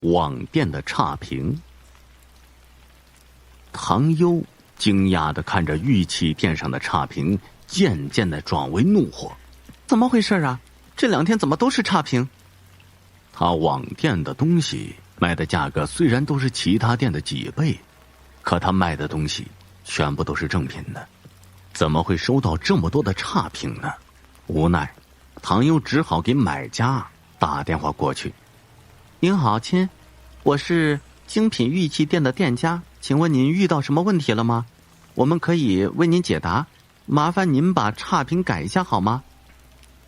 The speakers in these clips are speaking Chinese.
网店的差评。唐优惊讶地看着玉器店上的差评，渐渐地转为怒火。怎么回事啊？这2天怎么都是差评？他网店的东西卖的价格虽然都是其他店的几倍，可他卖的东西全部都是正品的，怎么会收到这么多的差评呢？无奈，唐优只好给买家打电话过去。您好，亲，我是精品玉器店的店家，请问您遇到什么问题了吗？我们可以为您解答，麻烦您把差评改一下好吗？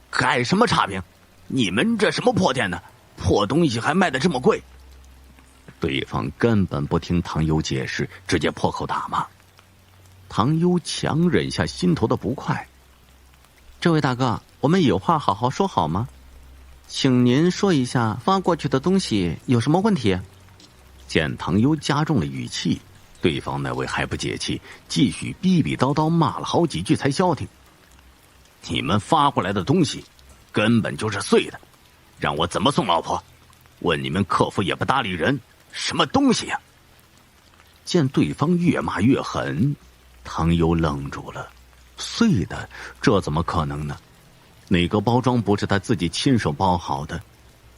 改什么差评？你们这什么破店呢？破东西还卖得这么贵？对方根本不听唐优解释，直接破口大骂。唐优强忍下心头的不快。这位大哥，我们有话好好说好吗？请您说一下发过去的东西有什么问题？见唐优加重了语气，对方那位还不解气，继续逼逼叨叨骂了好几句才消停。你们发过来的东西根本就是碎的，让我怎么送老婆？问你们客服也不搭理人，什么东西呀？见对方越骂越狠，唐优愣住了。碎的，这怎么可能呢？哪个包装不是他自己亲手包好的？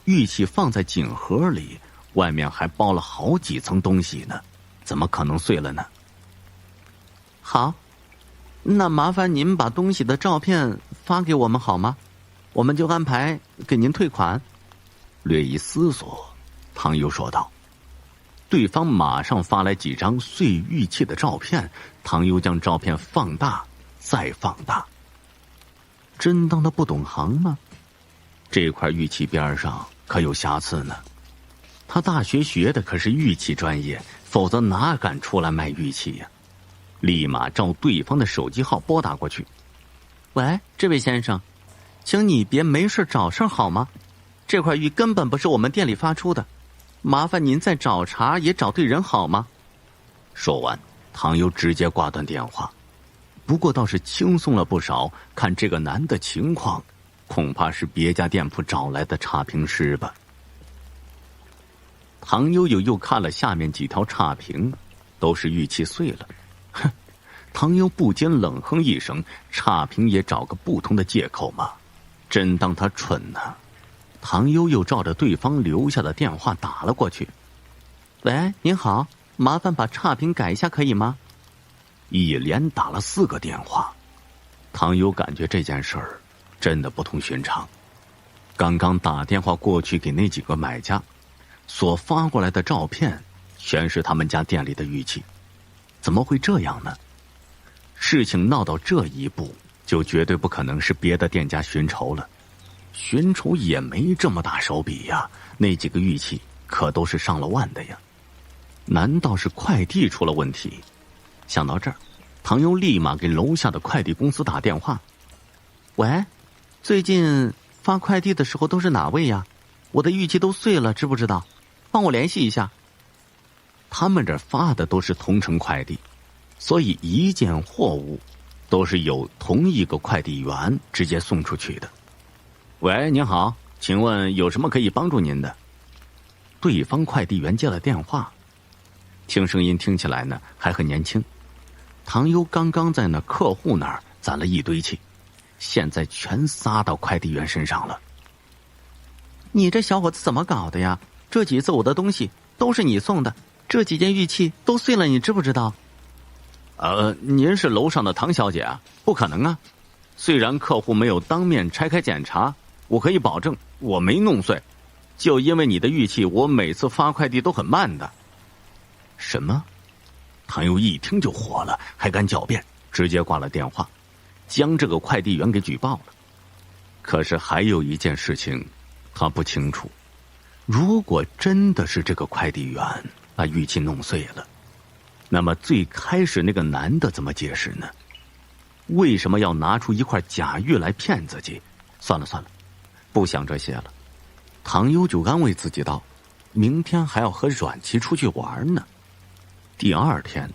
玉器放在锦盒里，外面还包了好几层东西呢，怎么可能碎了呢？好，那麻烦您把东西的照片发给我们好吗？我们就安排给您退款。略一思索，唐优说道。对方马上发来几张碎玉器的照片，唐优将照片放大再放大。真当他不懂行吗？这块玉器边上可有瑕疵呢。他大学学的可是玉器专业，否则哪敢出来卖玉器呀？立马照对方的手机号拨打过去。喂，这位先生，请你别没事找事好吗？这块玉根本不是我们店里发出的，麻烦您再找茬也找对人好吗？说完，唐优直接挂断电话。不过倒是轻松了不少，看这个男的情况，恐怕是别家店铺找来的差评师吧。唐悠悠又看了下面几条差评，都是玉器碎了。哼，唐悠不禁冷哼一声，差评也找个不同的借口嘛，真当他蠢呢。唐悠悠照着对方留下的电话打了过去。喂，您好，麻烦把差评改一下可以吗？一连打了4个电话，唐优感觉这件事儿真的不同寻常。刚刚打电话过去给那几个买家，所发过来的照片全是他们家店里的玉器，怎么会这样呢？事情闹到这一步，就绝对不可能是别的店家寻仇了。寻仇也没这么大手笔呀，那几个玉器可都是上了万的呀。难道是快递出了问题？想到这儿，唐优立马给楼下的快递公司打电话。喂，最近发快递的时候都是哪位呀？我的玉器都碎了，知不知道？帮我联系一下。他们这发的都是同城快递，所以一件货物都是由同一个快递员直接送出去的。喂，您好，请问有什么可以帮助您的？对方快递员接了电话，听声音听起来呢还很年轻。唐优刚刚在那客户那儿攒了一堆气，现在全撒到快递员身上了。你这小伙子怎么搞的呀？这几次我的东西都是你送的，这几件玉器都碎了，你知不知道？您是楼上的唐小姐啊？不可能啊！虽然客户没有当面拆开检查，我可以保证我没弄碎，就因为你的玉器，我每次发快递都很慢的。什么？唐优一听就火了，还敢狡辩，直接挂了电话，将这个快递员给举报了。可是还有一件事情他不清楚，如果真的是这个快递员把玉器弄碎了，那么最开始那个男的怎么解释呢？为什么要拿出一块假玉来骗自己？算了算了，不想这些了。唐优就安慰自己道，明天还要和阮琪出去玩呢。第二天，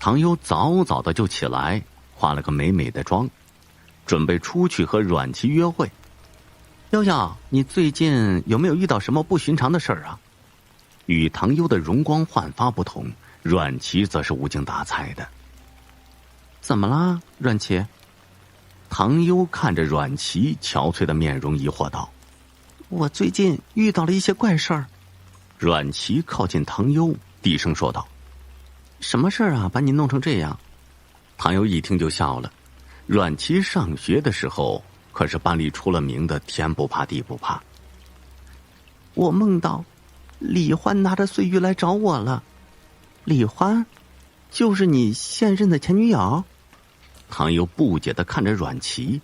唐优早早的就起来，化了个美美的妆，准备出去和阮琪约会。悠悠，你最近有没有遇到什么不寻常的事儿啊？与唐优的容光焕发不同，阮琪则是无精打采的。怎么啦，阮琪？唐优看着阮琪憔悴的面容，疑惑道：“我最近遇到了一些怪事儿。”阮琪靠近唐优，低声说道：“什么事儿啊，把你弄成这样？”唐优一听就笑了。阮琪上学的时候可是班里出了名的天不怕地不怕。我梦到李欢拿着碎玉来找我了。李欢，就是你现任的前女友？唐优不解地看着阮琪。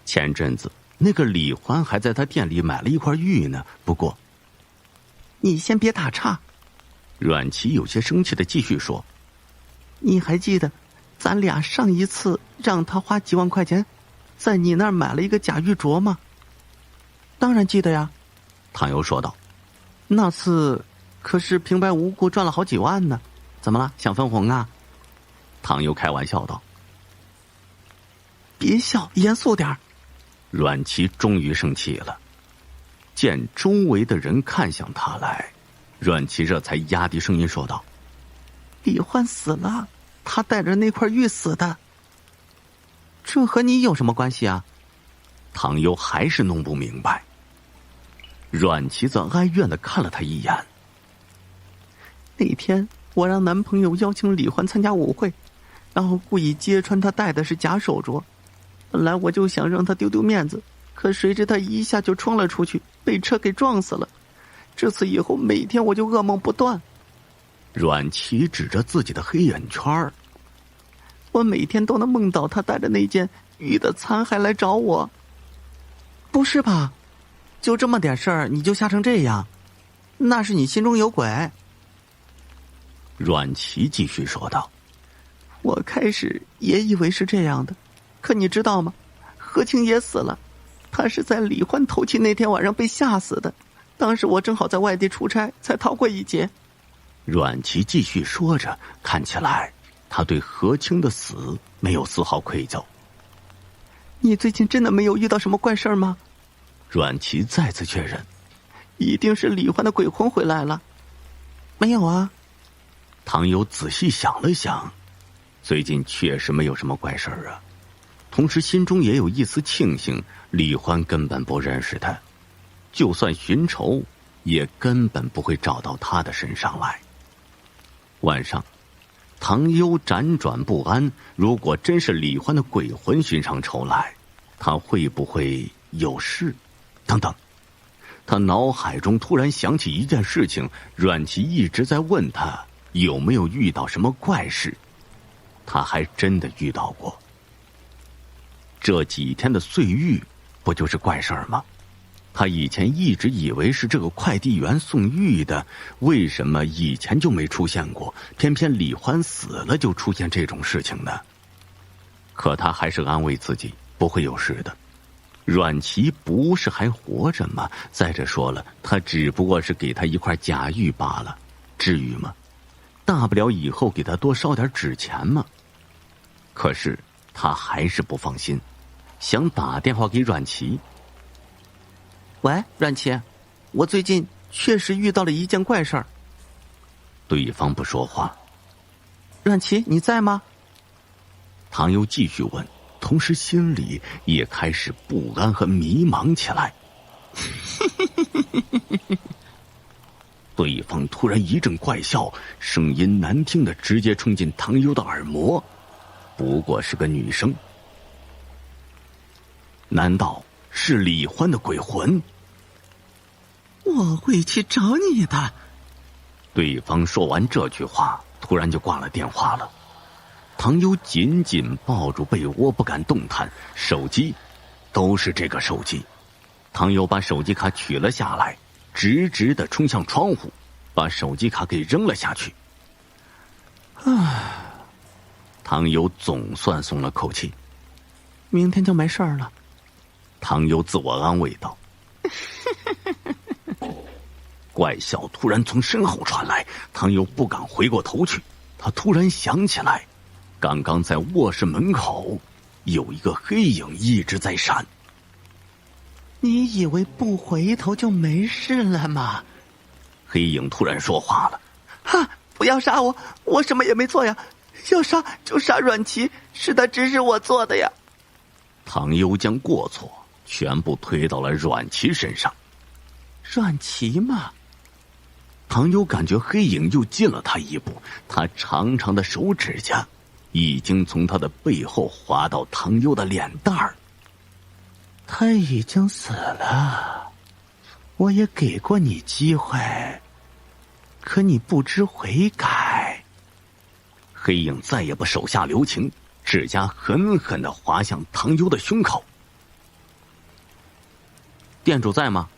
前阵子那个李欢还在他店里买了一块玉呢。不过，你先别打岔。阮琪有些生气地继续说：“你还记得咱俩上一次让他花几万块钱，在你那儿买了一个假玉镯吗？”“当然记得呀。”唐优说道。“那次可是平白无故赚了好几万呢，怎么了？想分红啊？”唐优开玩笑道。“别笑，严肃点儿。”阮琪终于生气了。见周围的人看向他来，阮琪这才压低声音说道：“李欢死了，他带着那块玉死的。这和你有什么关系啊？”唐优还是弄不明白。阮琪则哀怨地看了他一眼。“那天我让男朋友邀请李欢参加舞会，然后故意揭穿他戴的是假手镯。本来我就想让他丢丢面子，可谁知他一下就冲了出去，被车给撞死了。这次以后每天我就噩梦不断。”阮琪指着自己的黑眼圈：“我每天都能梦到他带着那件玉的残骸来找我。”“不是吧？就这么点事儿你就吓成这样？那是你心中有鬼。”阮琪继续说道：“我开始也以为是这样的，可你知道吗？何清也死了，他是在李欢头七那天晚上被吓死的。当时我正好在外地出差，才逃过一劫。”阮琪继续说着，看起来他对何清的死没有丝毫愧疚。“你最近真的没有遇到什么怪事儿吗？”阮琪再次确认：“一定是李欢的鬼魂回来了。”“没有啊。”唐优仔细想了想，最近确实没有什么怪事儿啊。同时心中也有一丝庆幸，李欢根本不认识他，就算寻仇也根本不会找到他的身上来。晚上，唐优辗转不安，如果真是李欢的鬼魂寻上仇来，他会不会有事？等等，他脑海中突然想起一件事情，阮琪一直在问他有没有遇到什么怪事，他还真的遇到过。这几天的碎玉不就是怪事儿吗？他以前一直以为是这个快递员送玉的，为什么以前就没出现过，偏偏李欢死了就出现这种事情呢？可他还是安慰自己不会有事的，阮琪不是还活着吗？再者说了，他只不过是给他一块假玉罢了，至于吗？大不了以后给他多烧点纸钱嘛。可是他还是不放心，想打电话给阮琪。喂，阮琪，我最近确实遇到了一件怪事儿。对方不说话。阮琪，你在吗？唐优继续问，同时心里也开始不安和迷茫起来。对方突然一阵怪笑，声音难听的直接冲进唐优的耳膜。不过是个女生，难道是李欢的鬼魂？我会去找你的。对方说完这句话，突然就挂了电话了。唐优紧紧抱住被窝不敢动弹，手机都是这个手机。唐优把手机卡取了下来，直直地冲向窗户，把手机卡给扔了下去。唐优总算松了口气，明天就没事了。唐优自我安慰道。怪笑突然从身后传来，唐优不敢回过头去。他突然想起来，刚刚在卧室门口有一个黑影一直在闪。你以为不回头就没事了吗？黑影突然说话了：“哈，不要杀我，我什么也没做呀！要杀就杀阮琪，是他指使我做的呀。”唐幽将过错全部推到了阮琪身上。阮琪嘛，唐幽感觉黑影又近了他一步，他长长的手指甲已经从他的背后滑到唐幽的脸蛋儿。他已经死了，我也给过你机会，可你不知悔改。黑影再也不手下留情，指甲狠狠地划向唐幽的胸口。店主在吗？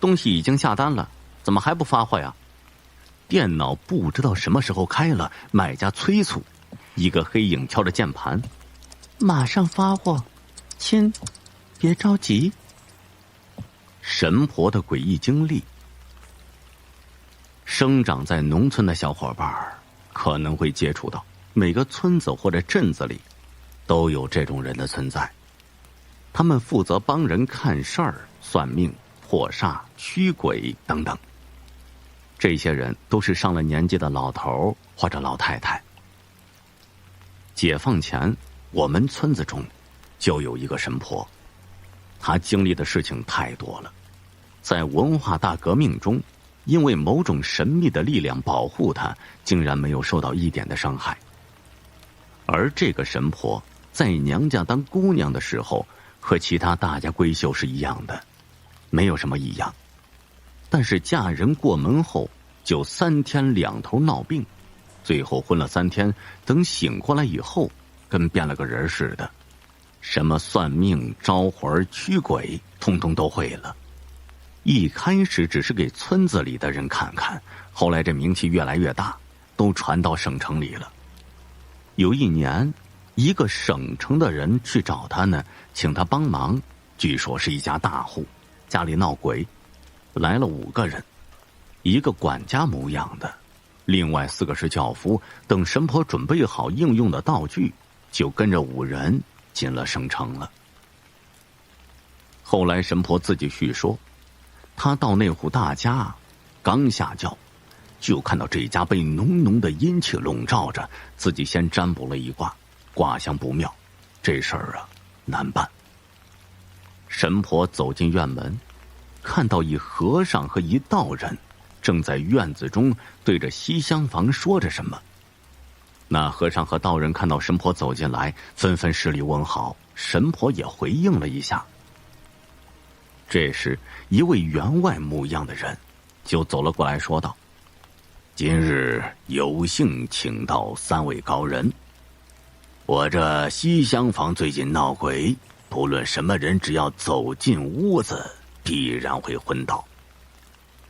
东西已经下单了，怎么还不发货呀？电脑不知道什么时候开了，买家催促。一个黑影敲着键盘：“马上发货，亲，别着急。”神婆的诡异经历，生长在农村的小伙伴可能会接触到，每个村子或者镇子里都有这种人的存在。他们负责帮人看事儿、算命、破煞、驱鬼等等。这些人都是上了年纪的老头或者老太太。解放前，我们村子中就有一个神婆，她经历的事情太多了。在文化大革命中，因为某种神秘的力量保护她，竟然没有受到一点的伤害。而这个神婆在娘家当姑娘的时候，和其他大家闺秀是一样的，没有什么异样。但是嫁人过门后，就3天2头闹病，最后昏了3天，等醒过来以后，跟变了个人似的，什么算命、招魂、驱鬼，通通都会了。一开始只是给村子里的人看看，后来这名气越来越大，都传到省城里了。有一年，一个省城的人去找他呢，请他帮忙，据说是一家大户，家里闹鬼，来了5个人，一个管家模样的，另外4个是轿夫。等神婆准备好应用的道具，就跟着5人进了省城了。后来神婆自己叙说，他到那户大家，刚下轿，就看到这家被浓浓的阴气笼罩着，自己先占卜了一卦，卦象不妙，这事儿啊难办。神婆走进院门，看到一和尚和一道人正在院子中对着西厢房说着什么。那和尚和道人看到神婆走进来，纷纷施礼问好，神婆也回应了一下。这时一位员外模样的人就走了过来，说道：“今日有幸请到3位高人，我这西厢房最近闹鬼，不论什么人，只要走进屋子，必然会昏倒。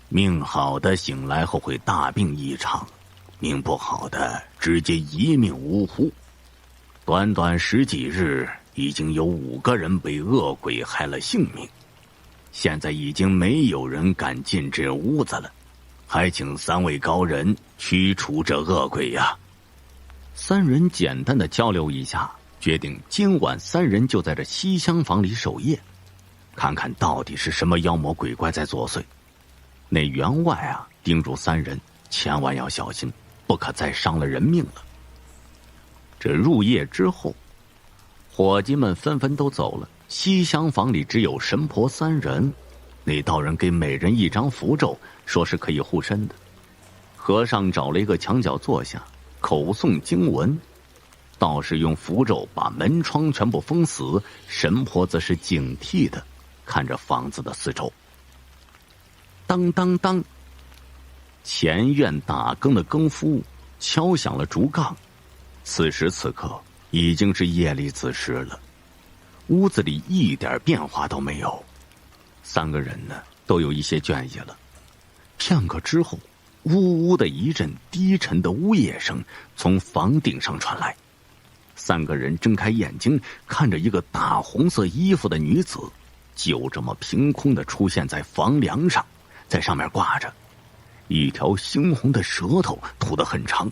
命好的醒来后会大病一场，命不好的直接一命呜呼。短短10几日，已经有5个人被恶鬼害了性命，现在已经没有人敢进这屋子了，还请3位高人驱除这恶鬼呀。”3人简单的交流一下，决定今晚3人就在这西厢房里守夜，看看到底是什么妖魔鬼怪在作祟。那员外啊，叮嘱3人千万要小心，不可再伤了人命了。这入夜之后，伙计们纷纷都走了，西厢房里只有神婆3人。那道人给每人1张符咒，说是可以护身的。和尚找了一个墙角坐下，口诵经文，道士用符咒把门窗全部封死，神婆则是警惕的看着房子的四周。当当当，前院打更的更夫敲响了竹杠。此时此刻已经是夜里子时了，屋子里一点变化都没有。3个人呢都有一些倦意了。片刻之后，呜呜的一阵低沉的呜咽声从房顶上传来。3个人睁开眼睛，看着一个大红色衣服的女子，就这么凭空的出现在房梁上，在上面挂着一条猩红的舌头，吐得很长，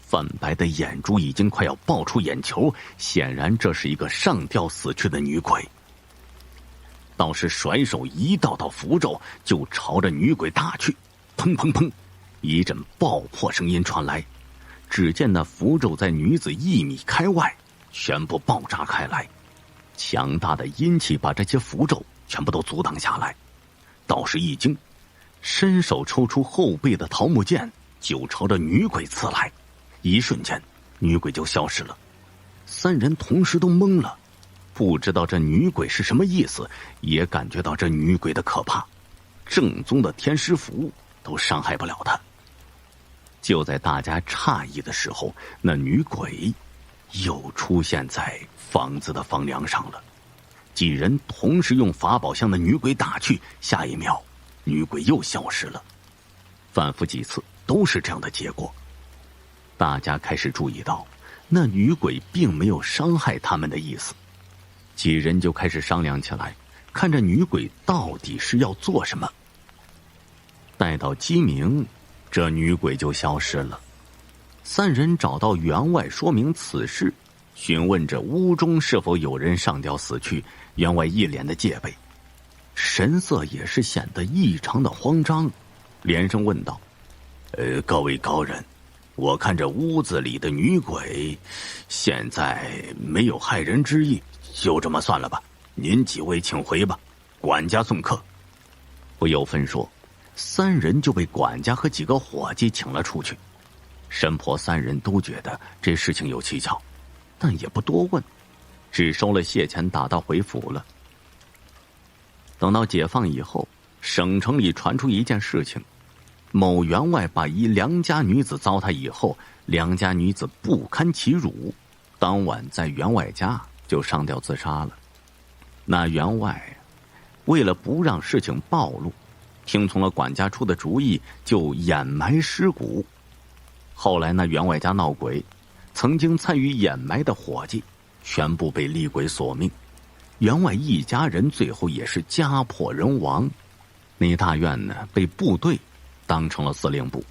泛白的眼珠已经快要爆出眼球，显然这是一个上吊死去的女鬼。道士甩手一道道符咒就朝着女鬼打去，砰砰砰，一阵爆破声音传来，只见那符咒在女子1米开外全部爆炸开来，强大的阴气把这些符咒全部都阻挡下来。道士一惊，伸手抽出后背的桃木剑，就朝着女鬼刺来。一瞬间，女鬼就消失了。3人同时都懵了，不知道这女鬼是什么意思，也感觉到这女鬼的可怕。正宗的天师符都伤害不了她。就在大家诧异的时候，那女鬼又出现在房子的房梁上了。几人同时用法宝向那女鬼打去，下一秒女鬼又消失了。反复几次都是这样的结果。大家开始注意到那女鬼并没有伤害他们的意思，几人就开始商量起来，看这女鬼到底是要做什么。待到鸡鸣，这女鬼就消失了。3人找到员外说明此事，询问着屋中是否有人上吊死去。员外一脸的戒备，神色也是显得异常的慌张，连声问道：各位高人，我看这屋子里的女鬼现在没有害人之意，就这么算了吧，您几位请回吧，管家送客。不由分说，3人就被管家和几个伙计请了出去。神婆3人都觉得这事情有蹊跷，但也不多问，只收了谢钱，打道回府了。等到解放以后，省城里传出一件事情，某员外把一良家女子糟蹋以后，良家女子不堪其辱，当晚在员外家就上吊自杀了。那员外为了不让事情暴露，听从了管家出的主意，就掩埋尸骨。后来那员外家闹鬼，曾经参与掩埋的伙计全部被厉鬼索命，员外一家人最后也是家破人亡。那大院呢，被部队当成了司令部。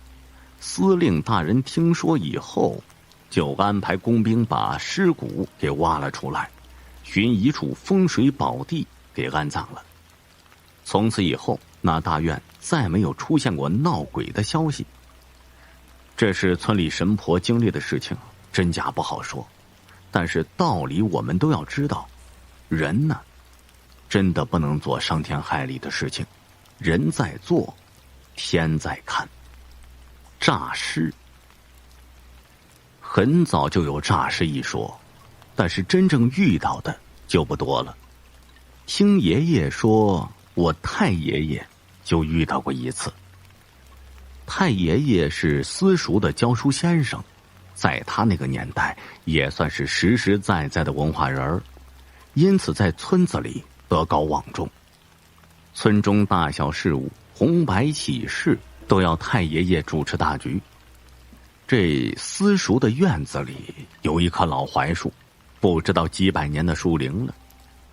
司令大人听说以后，就安排工兵把尸骨给挖了出来，寻一处风水宝地给安葬了。从此以后，那大院再没有出现过闹鬼的消息。这是村里神婆经历的事情，真假不好说，但是道理我们都要知道。人呢，真的不能做伤天害理的事情，人在做，天在看。诈尸，很早就有诈尸一说，但是真正遇到的就不多了。听爷爷说，我太爷爷就遇到过一次。太爷爷是私塾的教书先生，在他那个年代也算是实实在在的文化人儿，因此在村子里德高望重。村中大小事务、红白喜事都要太爷爷主持大局。这私塾的院子里有一棵老槐树，不知道几百年的树龄了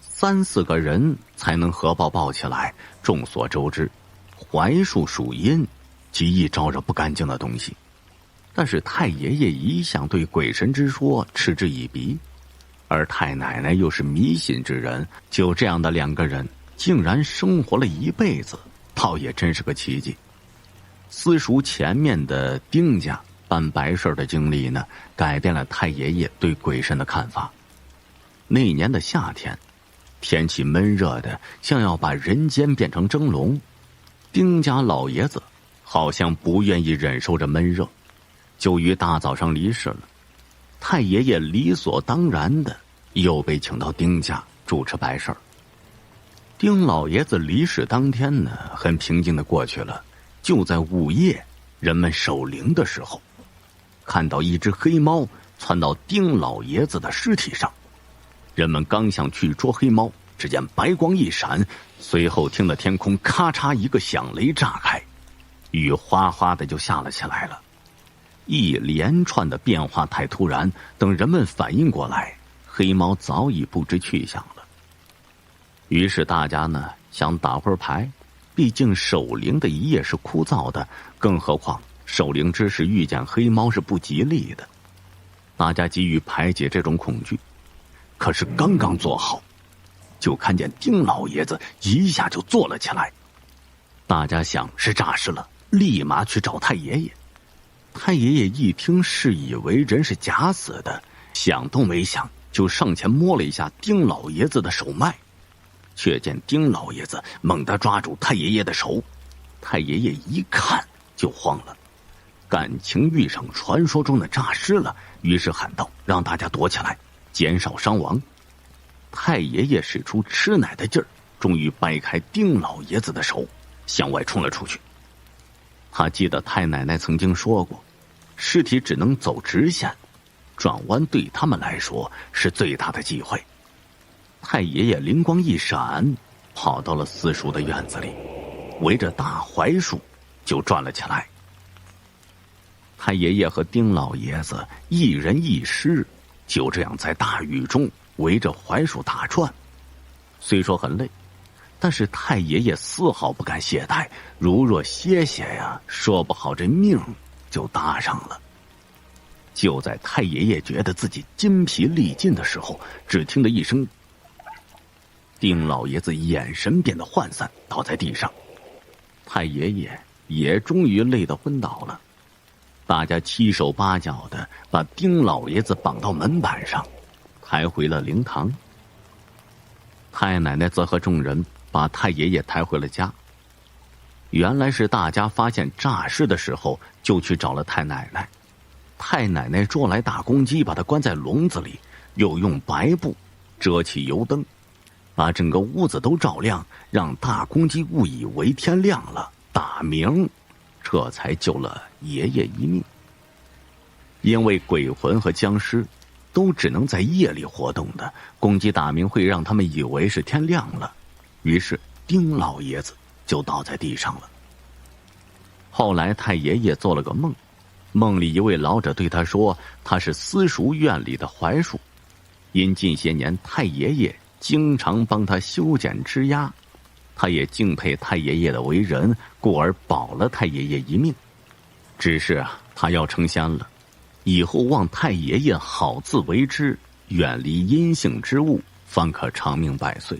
，3、4个人才能合抱抱起来。众所周知，槐树属阴，极易招惹不干净的东西。但是太爷爷一向对鬼神之说嗤之以鼻，而太奶奶又是迷信之人，就这样的2个人竟然生活了一辈子，倒也真是个奇迹。私塾前面的丁家办白事的经历呢，改变了太爷爷对鬼神的看法。那年的夏天，天气闷热的像要把人间变成蒸笼，丁家老爷子好像不愿意忍受着闷热，就于大早上离世了。太爷爷理所当然的又被请到丁家主持白事儿。丁老爷子离世当天呢，很平静的过去了。就在午夜，人们守灵的时候，看到一只黑猫窜到丁老爷子的尸体上。人们刚想去捉黑猫，只见白光一闪，随后听得天空咔嚓一个响雷炸开，雨哗哗的就下了起来了。一连串的变化太突然，等人们反应过来，黑猫早已不知去向了。于是大家呢想打会儿牌，毕竟守灵的一夜是枯燥的，更何况守灵之时遇见黑猫是不吉利的。大家急于排解这种恐惧，可是刚刚做好，就看见丁老爷子一下就坐了起来。大家想是诈尸了，立马去找太爷爷。太爷爷一听是以为人是假死的，想都没想就上前摸了一下丁老爷子的手脉，却见丁老爷子猛地抓住太爷爷的手。太爷爷一看就慌了，感情遇上传说中的诈尸了，于是喊道：“让大家躲起来，减少伤亡。”太爷爷使出吃奶的劲儿，终于掰开丁老爷子的手，向外冲了出去。他记得太奶奶曾经说过，尸体只能走直线，转弯对他们来说是最大的忌讳。太爷爷灵光一闪，跑到了私塾的院子里，围着大槐树就转了起来。太爷爷和丁老爷子一人一尸，就这样在大雨中围着槐树打转。虽说很累，但是太爷爷丝毫不敢懈怠，如若歇歇呀，说不好这命就搭上了。就在太爷爷觉得自己筋疲力尽的时候，只听得一声，丁老爷子眼神变得涣散，倒在地上。太爷爷也终于累得昏倒了。大家七手八脚的把丁老爷子绑到门板上，抬回了灵堂。太奶奶则和众人把太爷爷抬回了家。原来是大家发现诈尸的时候，就去找了太奶奶。太奶奶捉来大公鸡，把它关在笼子里，又用白布遮起油灯，把整个屋子都照亮，让大公鸡误以为天亮了，打鸣，这才救了爷爷一命。因为鬼魂和僵尸都只能在夜里活动的，公鸡打鸣会让他们以为是天亮了，于是丁老爷子就倒在地上了。后来太爷爷做了个梦，梦里一位老者对他说，他是私塾院里的槐树，因近些年太爷爷经常帮他修剪枝丫，他也敬佩太爷爷的为人，故而保了太爷爷一命。只是他要成仙了，以后望太爷爷好自为之，远离阴性之物，方可长命百岁。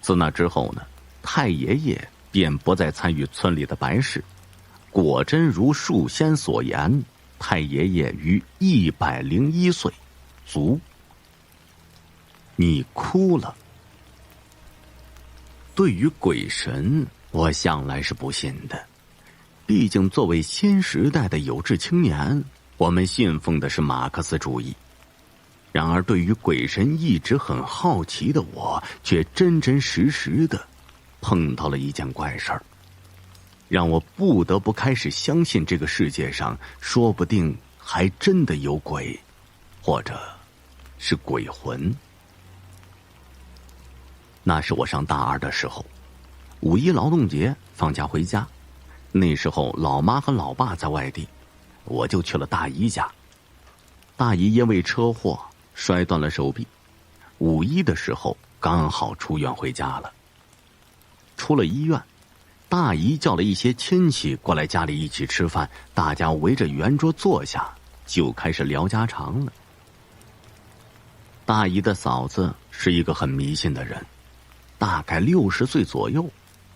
自那之后呢，太爷爷便不再参与村里的白事。果真如树仙所言，太爷爷于101岁卒。你哭了。对于鬼神，我向来是不信的，毕竟作为新时代的有志青年，我们信奉的是马克思主义。然而对于鬼神一直很好奇的我，却真真实实的碰到了一件怪事儿，让我不得不开始相信这个世界上说不定还真的有鬼，或者是鬼魂。那是我上大2的时候，5·1劳动节放假回家，那时候老妈和老爸在外地，我就去了大姨家。大姨因为车祸摔断了手臂，5·1的时候刚好出院回家了。出了医院，大姨叫了一些亲戚过来家里一起吃饭，大家围着圆桌坐下，就开始聊家常了。大姨的嫂子是一个很迷信的人，大概60岁左右，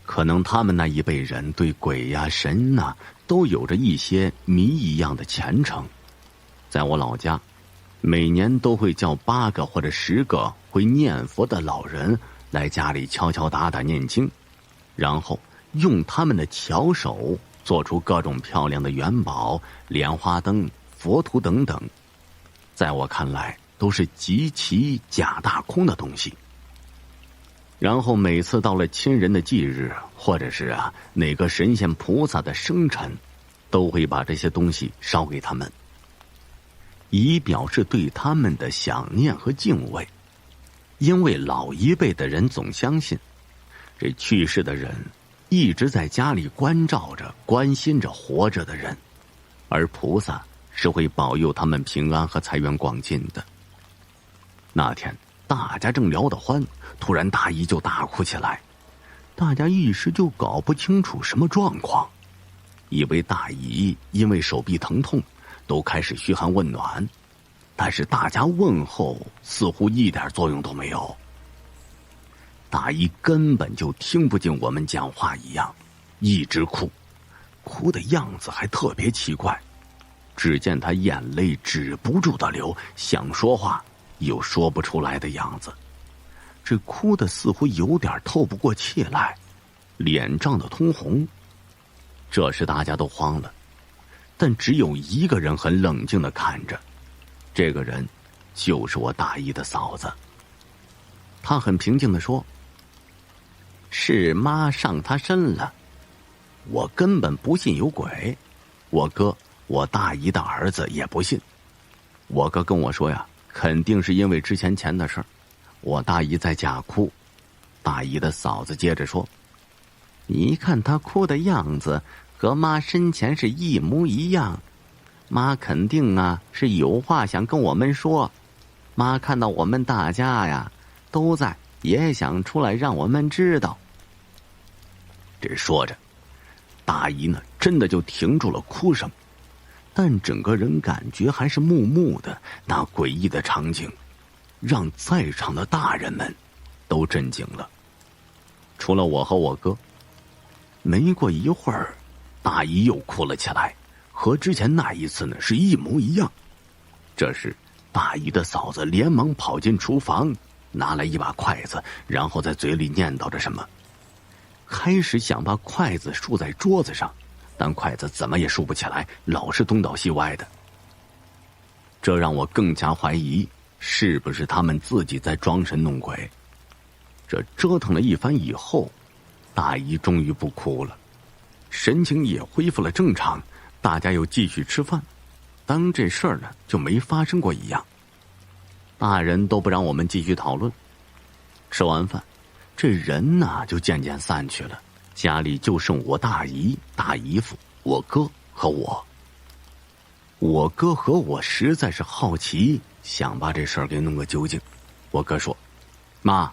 可能他们那一辈人对鬼呀、神呐，都有着一些谜一样的虔诚。在我老家，每年都会叫8个或者10个会念佛的老人来家里敲敲打打念经，然后用他们的巧手做出各种漂亮的元宝、莲花灯、佛图等等，在我看来都是极其假大空的东西。然后每次到了亲人的忌日，或者是哪个神仙菩萨的生辰，都会把这些东西烧给他们，以表示对他们的想念和敬畏。因为老一辈的人总相信，这去世的人一直在家里关照着、关心着活着的人，而菩萨是会保佑他们平安和财源广进的。那天大家正聊得欢，突然大姨就大哭起来，大家一时就搞不清楚什么状况，以为大姨因为手臂疼痛，都开始嘘寒问暖，但是大家问候似乎一点作用都没有。大姨根本就听不进我们讲话一样，一直哭，哭的样子还特别奇怪。只见他眼泪止不住的流，想说话又说不出来的样子。这哭的似乎有点透不过气来，脸涨得通红。这时大家都慌了，但只有一个人很冷静的看着，这个人就是我大姨的嫂子。她很平静的说：“是妈上他身了。”我根本不信有鬼，我哥，我大姨的儿子也不信。我哥跟我说呀，肯定是因为之前钱的事儿。我大姨在假哭。大姨的嫂子接着说：“你看她哭的样子和妈生前是一模一样，妈肯定啊是有话想跟我们说。妈看到我们大家呀都在，也想出来让我们知道。”这说着，大姨呢真的就停住了哭声，但整个人感觉还是木木的。那诡异的场景让在场的大人们都震惊了，除了我和我哥。没过一会儿，大姨又哭了起来，和之前那一次呢是一模一样。这时大姨的嫂子连忙跑进厨房，拿来一把筷子，然后在嘴里念叨着什么，开始想把筷子竖在桌子上，但筷子怎么也竖不起来，老是东倒西歪的。这让我更加怀疑是不是他们自己在装神弄鬼。这折腾了一番以后，大姨终于不哭了，神情也恢复了正常，大家又继续吃饭，当这事儿呢就没发生过一样。大人都不让我们继续讨论。吃完饭，这人呢就渐渐散去了，家里就剩我大姨、大姨夫、我哥和我。我哥和我实在是好奇，想把这事儿给弄个究竟。我哥说：“妈，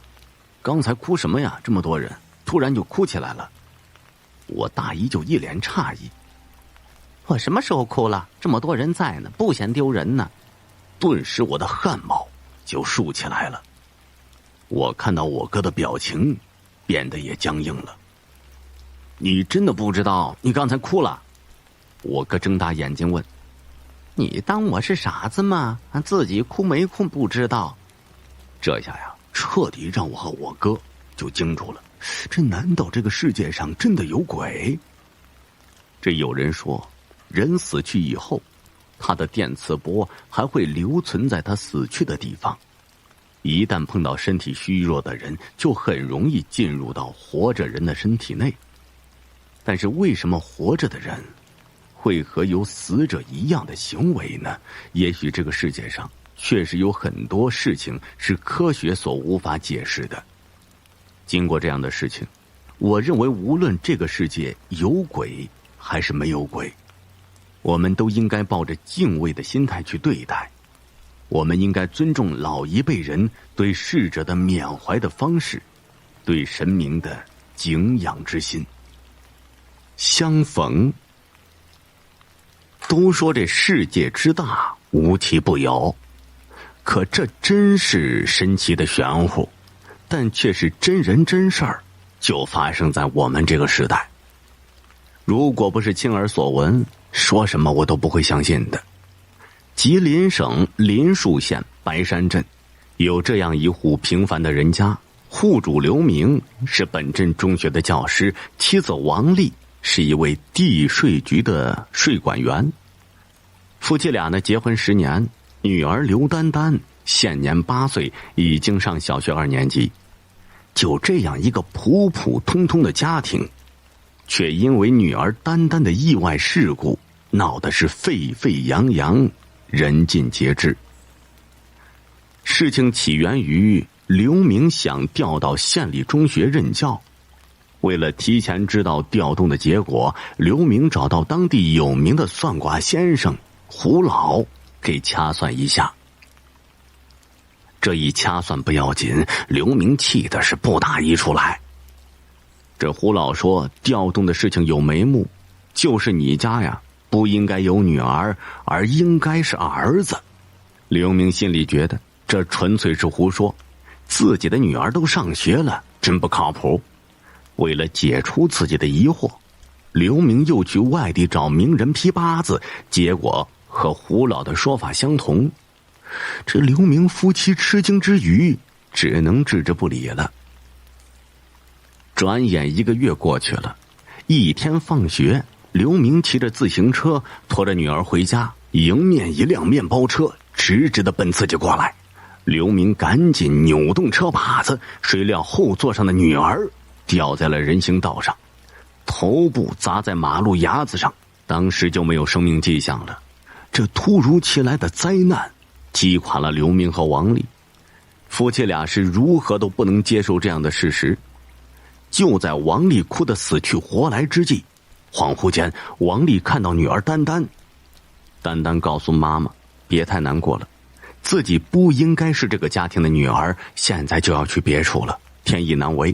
刚才哭什么呀？这么多人，突然就哭起来了。”我大姨就一脸诧异：“我什么时候哭了？这么多人在呢，不嫌丢人呢？”顿时我的汗毛就竖起来了。我看到我哥的表情变得也僵硬了。“你真的不知道你刚才哭了？”我哥睁大眼睛问。“你当我是傻子吗？自己哭没哭不知道。”这下呀，彻底让我和我哥就惊住了。这难道这个世界上真的有鬼？这有人说，人死去以后，他的电磁波还会留存在他死去的地方，一旦碰到身体虚弱的人，就很容易进入到活着人的身体内。但是为什么活着的人会和有死者一样的行为呢？也许这个世界上确实有很多事情是科学所无法解释的。经过这样的事情，我认为无论这个世界有鬼还是没有鬼，我们都应该抱着敬畏的心态去对待。我们应该尊重老一辈人对逝者的缅怀的方式，对神明的敬仰之心。相逢，都说这世界之大，无奇不有，可这真是神奇的玄乎，但却是真人真事儿，就发生在我们这个时代。如果不是亲耳所闻，说什么我都不会相信的。吉林省林树县白山镇有这样一户平凡的人家，户主刘明是本镇中学的教师，妻子王丽是一位地税局的税管员。夫妻俩呢结婚10年，女儿刘丹丹现年8岁，已经上小学2年级。就这样一个普普通通的家庭，却因为女儿丹丹的意外事故闹得是沸沸扬扬，人尽皆知。事情起源于刘明想调到县里中学任教，为了提前知道调动的结果，刘明找到当地有名的算卦先生胡老给掐算一下。这一掐算不要紧，刘明气的是不打一处来。这胡老说，调动的事情有眉目，就是你家呀不应该有女儿，而应该是儿子。刘明心里觉得这纯粹是胡说，自己的女儿都上学了，真不靠谱。为了解除自己的疑惑，刘明又去外地找名人批八字，结果和胡老的说法相同。这刘明夫妻吃惊之余，只能置之不理了。转眼1个月过去了，一天放学，刘明骑着自行车拖着女儿回家，迎面一辆面包车直直的奔自己过来。刘明赶紧扭动车把子，谁料后座上的女儿掉在了人行道上，头部砸在马路牙子上，当时就没有生命迹象了。这突如其来的灾难击垮了刘明和王丽，夫妻俩是如何都不能接受这样的事实。就在王丽哭得死去活来之际，恍惚间王丽看到女儿丹丹。丹丹告诉妈妈别太难过了，自己不应该是这个家庭的女儿，现在就要去别处了，天意难违。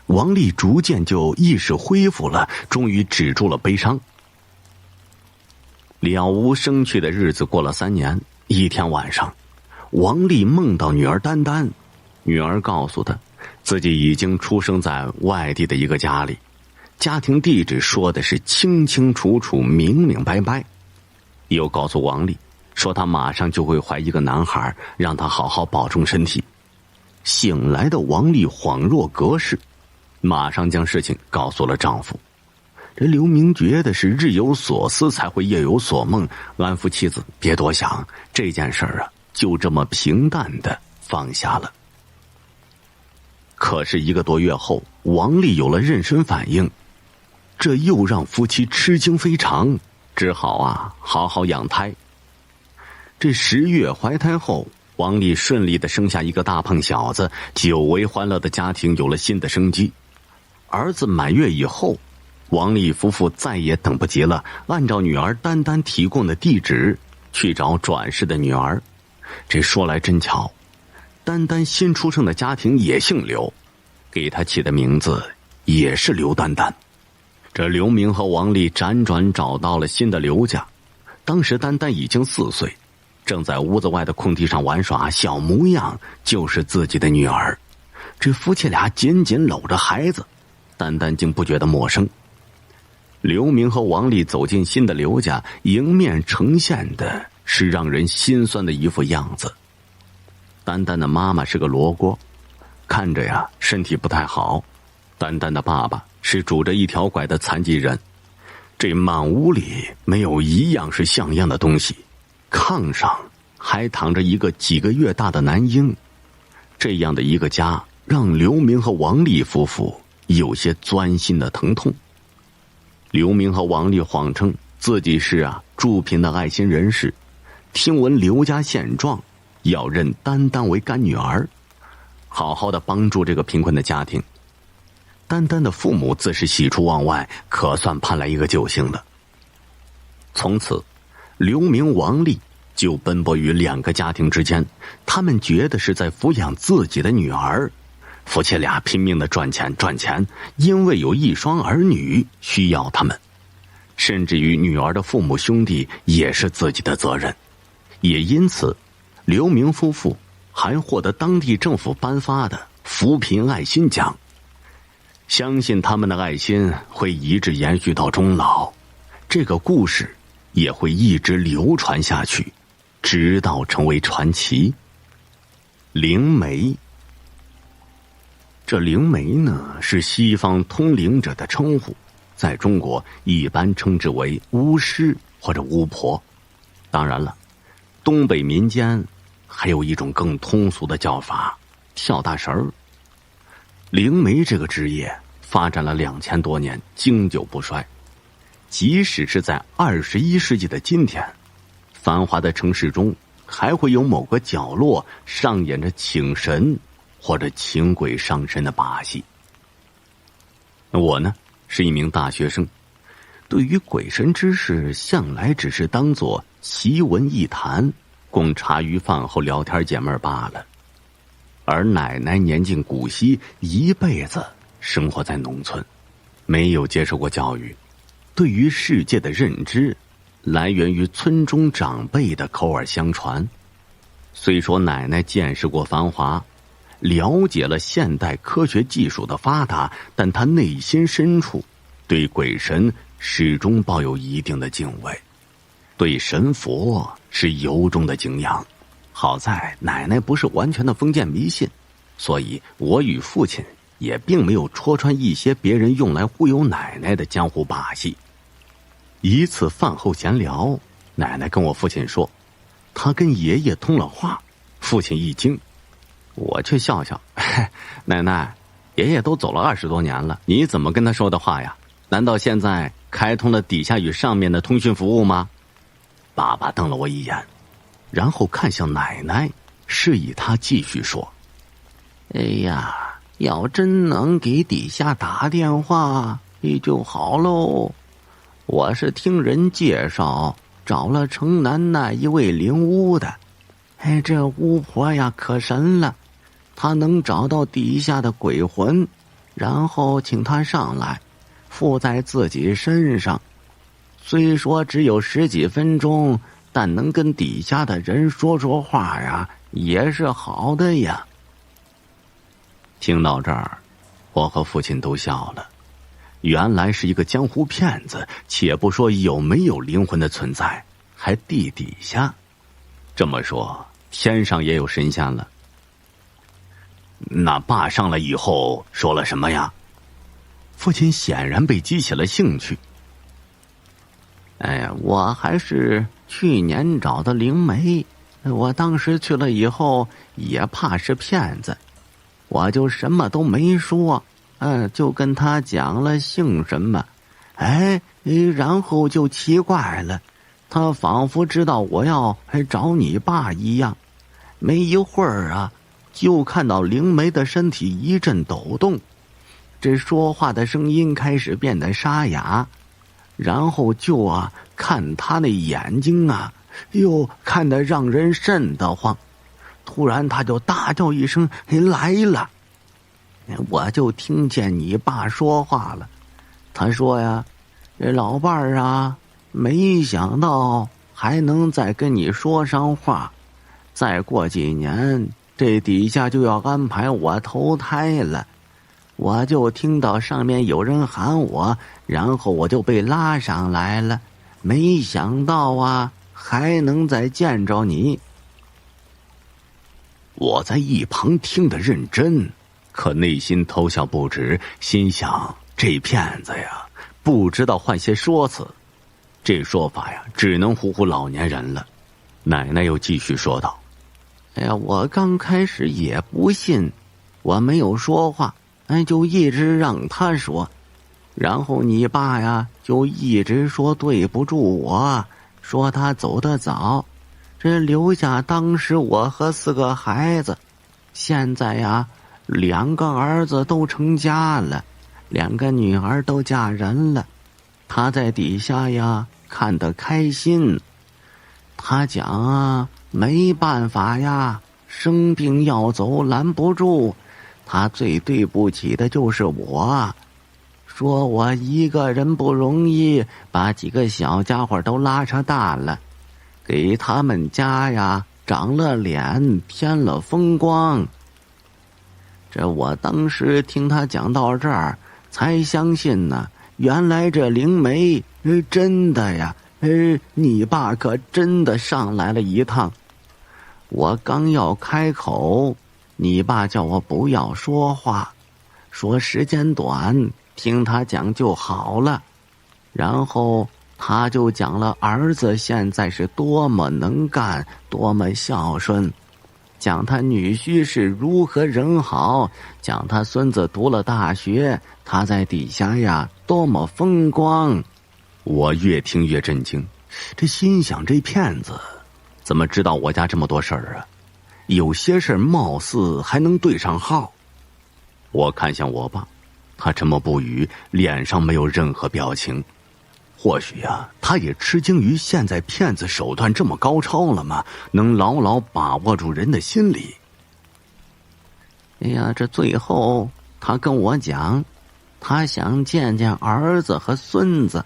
王丽逐渐就意识恢复了，终于止住了悲伤。了无生趣的日子过了3年，一天晚上，王丽梦到女儿丹丹，女儿告诉她自己已经出生在外地的一个家里，家庭地址说的是清清楚楚明明白白，又告诉王丽说她马上就会怀一个男孩，让她好好保重身体。醒来的王丽恍若隔世，马上将事情告诉了丈夫。这刘明觉得是日有所思才会夜有所梦，安抚妻子别多想，这件事儿就这么平淡的放下了。可是1个多月后，王丽有了妊娠反应，这又让夫妻吃惊非常，只好好好养胎。这10月怀胎后，王丽顺利的生下一个大胖小子，久违欢乐的家庭有了新的生机。儿子满月以后，王丽夫妇再也等不及了，按照女儿丹丹提供的地址去找转世的女儿。这说来真巧，丹丹新出生的家庭也姓刘，给她起的名字也是刘丹丹。这刘明和王丽辗转找到了新的刘家，当时丹丹已经4岁，正在屋子外的空地上玩耍，小模样就是自己的女儿。这夫妻俩紧紧搂着孩子，丹丹竟不觉得陌生。刘明和王丽走进新的刘家，迎面呈现的是让人心酸的一副样子。丹丹的妈妈是个罗锅，看着身体不太好。丹丹的爸爸是拄着一条拐的残疾人。这满屋里没有一样是像样的东西，炕上还躺着一个几个月大的男婴。这样的一个家让刘明和王丽夫妇有些钻心的疼痛。刘明和王丽谎称自己是助贫的爱心人士，听闻刘家现状，要认丹丹为干女儿，好好的帮助这个贫困的家庭。丹丹的父母自是喜出望外，可算盼来一个救星了。从此刘明王丽就奔波于2个家庭之间，他们觉得是在抚养自己的女儿。夫妻俩拼命的赚钱，因为有1双儿女需要他们，甚至于女儿的父母兄弟也是自己的责任。也因此，刘明夫妇还获得当地政府颁发的扶贫爱心奖。相信他们的爱心会一直延续到终老，这个故事也会一直流传下去，直到成为传奇。灵媒，这灵媒呢，是西方通灵者的称呼，在中国一般称之为巫师或者巫婆。当然了，东北民间还有一种更通俗的叫法，跳大神儿。灵媒这个职业发展了2000多年，经久不衰。即使是在21世纪的今天，繁华的城市中还会有某个角落上演着请神或者请鬼上身的把戏。我呢，是一名大学生，对于鬼神之事向来只是当作奇闻异谈，供茶余饭后聊天解闷罢了。而奶奶年近古稀，一辈子生活在农村，没有接受过教育，对于世界的认知来源于村中长辈的口耳相传。虽说奶奶见识过繁华，了解了现代科学技术的发达，但她内心深处对鬼神始终抱有一定的敬畏，对神佛是由衷的敬仰。好在奶奶不是完全的封建迷信，所以我与父亲也并没有戳穿一些别人用来忽悠奶奶的江湖把戏。一次饭后闲聊，奶奶跟我父亲说，她跟爷爷通了话。父亲一惊，我却笑笑，奶奶，爷爷都走了20多年了，你怎么跟他说的话呀？难道现在开通了底下与上面的通讯服务吗？爸爸瞪了我一眼，然后看向奶奶，示意她继续说。哎呀，要真能给底下打电话也就好喽。我是听人介绍找了城南那一位灵巫的，这巫婆呀可神了，她能找到底下的鬼魂，然后请她上来附在自己身上，虽说只有10几分钟，但能跟底下的人说说话呀，也是好的呀。听到这儿，我和父亲都笑了。原来是一个江湖骗子，且不说有没有灵魂的存在，还地底下。这么说，天上也有神仙了。那爸上来以后说了什么呀？父亲显然被激起了兴趣。我还是去年找的灵媒，我当时去了以后也怕是骗子，我就什么都没说，就跟他讲了姓什么，然后就奇怪了，他仿佛知道我要找你爸一样，没一会儿啊，就看到灵媒的身体一阵抖动，这说话的声音开始变得沙哑，然后就看他那眼睛又看得让人瘆得慌。突然他就大叫一声，来了。我就听见你爸说话了，他说呀，这老伴儿没想到还能再跟你说上话，再过几年这底下就要安排我投胎了。我就听到上面有人喊我，然后我就被拉上来了，没想到还能再见着你。我在一旁听得认真，可内心偷笑不止，心想这骗子呀，不知道换些说辞，这说法呀，只能唬唬老年人了。奶奶又继续说道：我刚开始也不信，我没有说话，就一直让他说，然后你爸就一直说对不住我，说他走得早，这留下当时我和4个孩子，现在2个儿子都成家了，2个女儿都嫁人了，他在底下看得开心。他讲没办法生病要走拦不住，他最对不起的就是我，说我一个人不容易，把几个小家伙都拉扯大了，给他们家长了脸，添了风光。这我当时听他讲到这儿，才相信呢，原来这灵媒真的你爸可真的上来了一趟。我刚要开口，你爸叫我不要说话，说时间短，听他讲就好了。然后他就讲了儿子现在是多么能干，多么孝顺，讲他女婿是如何人好，讲他孙子读了大学，他在底下多么风光。我越听越震惊，这心想这骗子怎么知道我家这么多事儿啊？有些事儿貌似还能对上号。我看向我爸，他沉默不语，脸上没有任何表情。或许他也吃惊于现在骗子手段这么高超了吗？能牢牢把握住人的心理。这最后他跟我讲，他想见见儿子和孙子，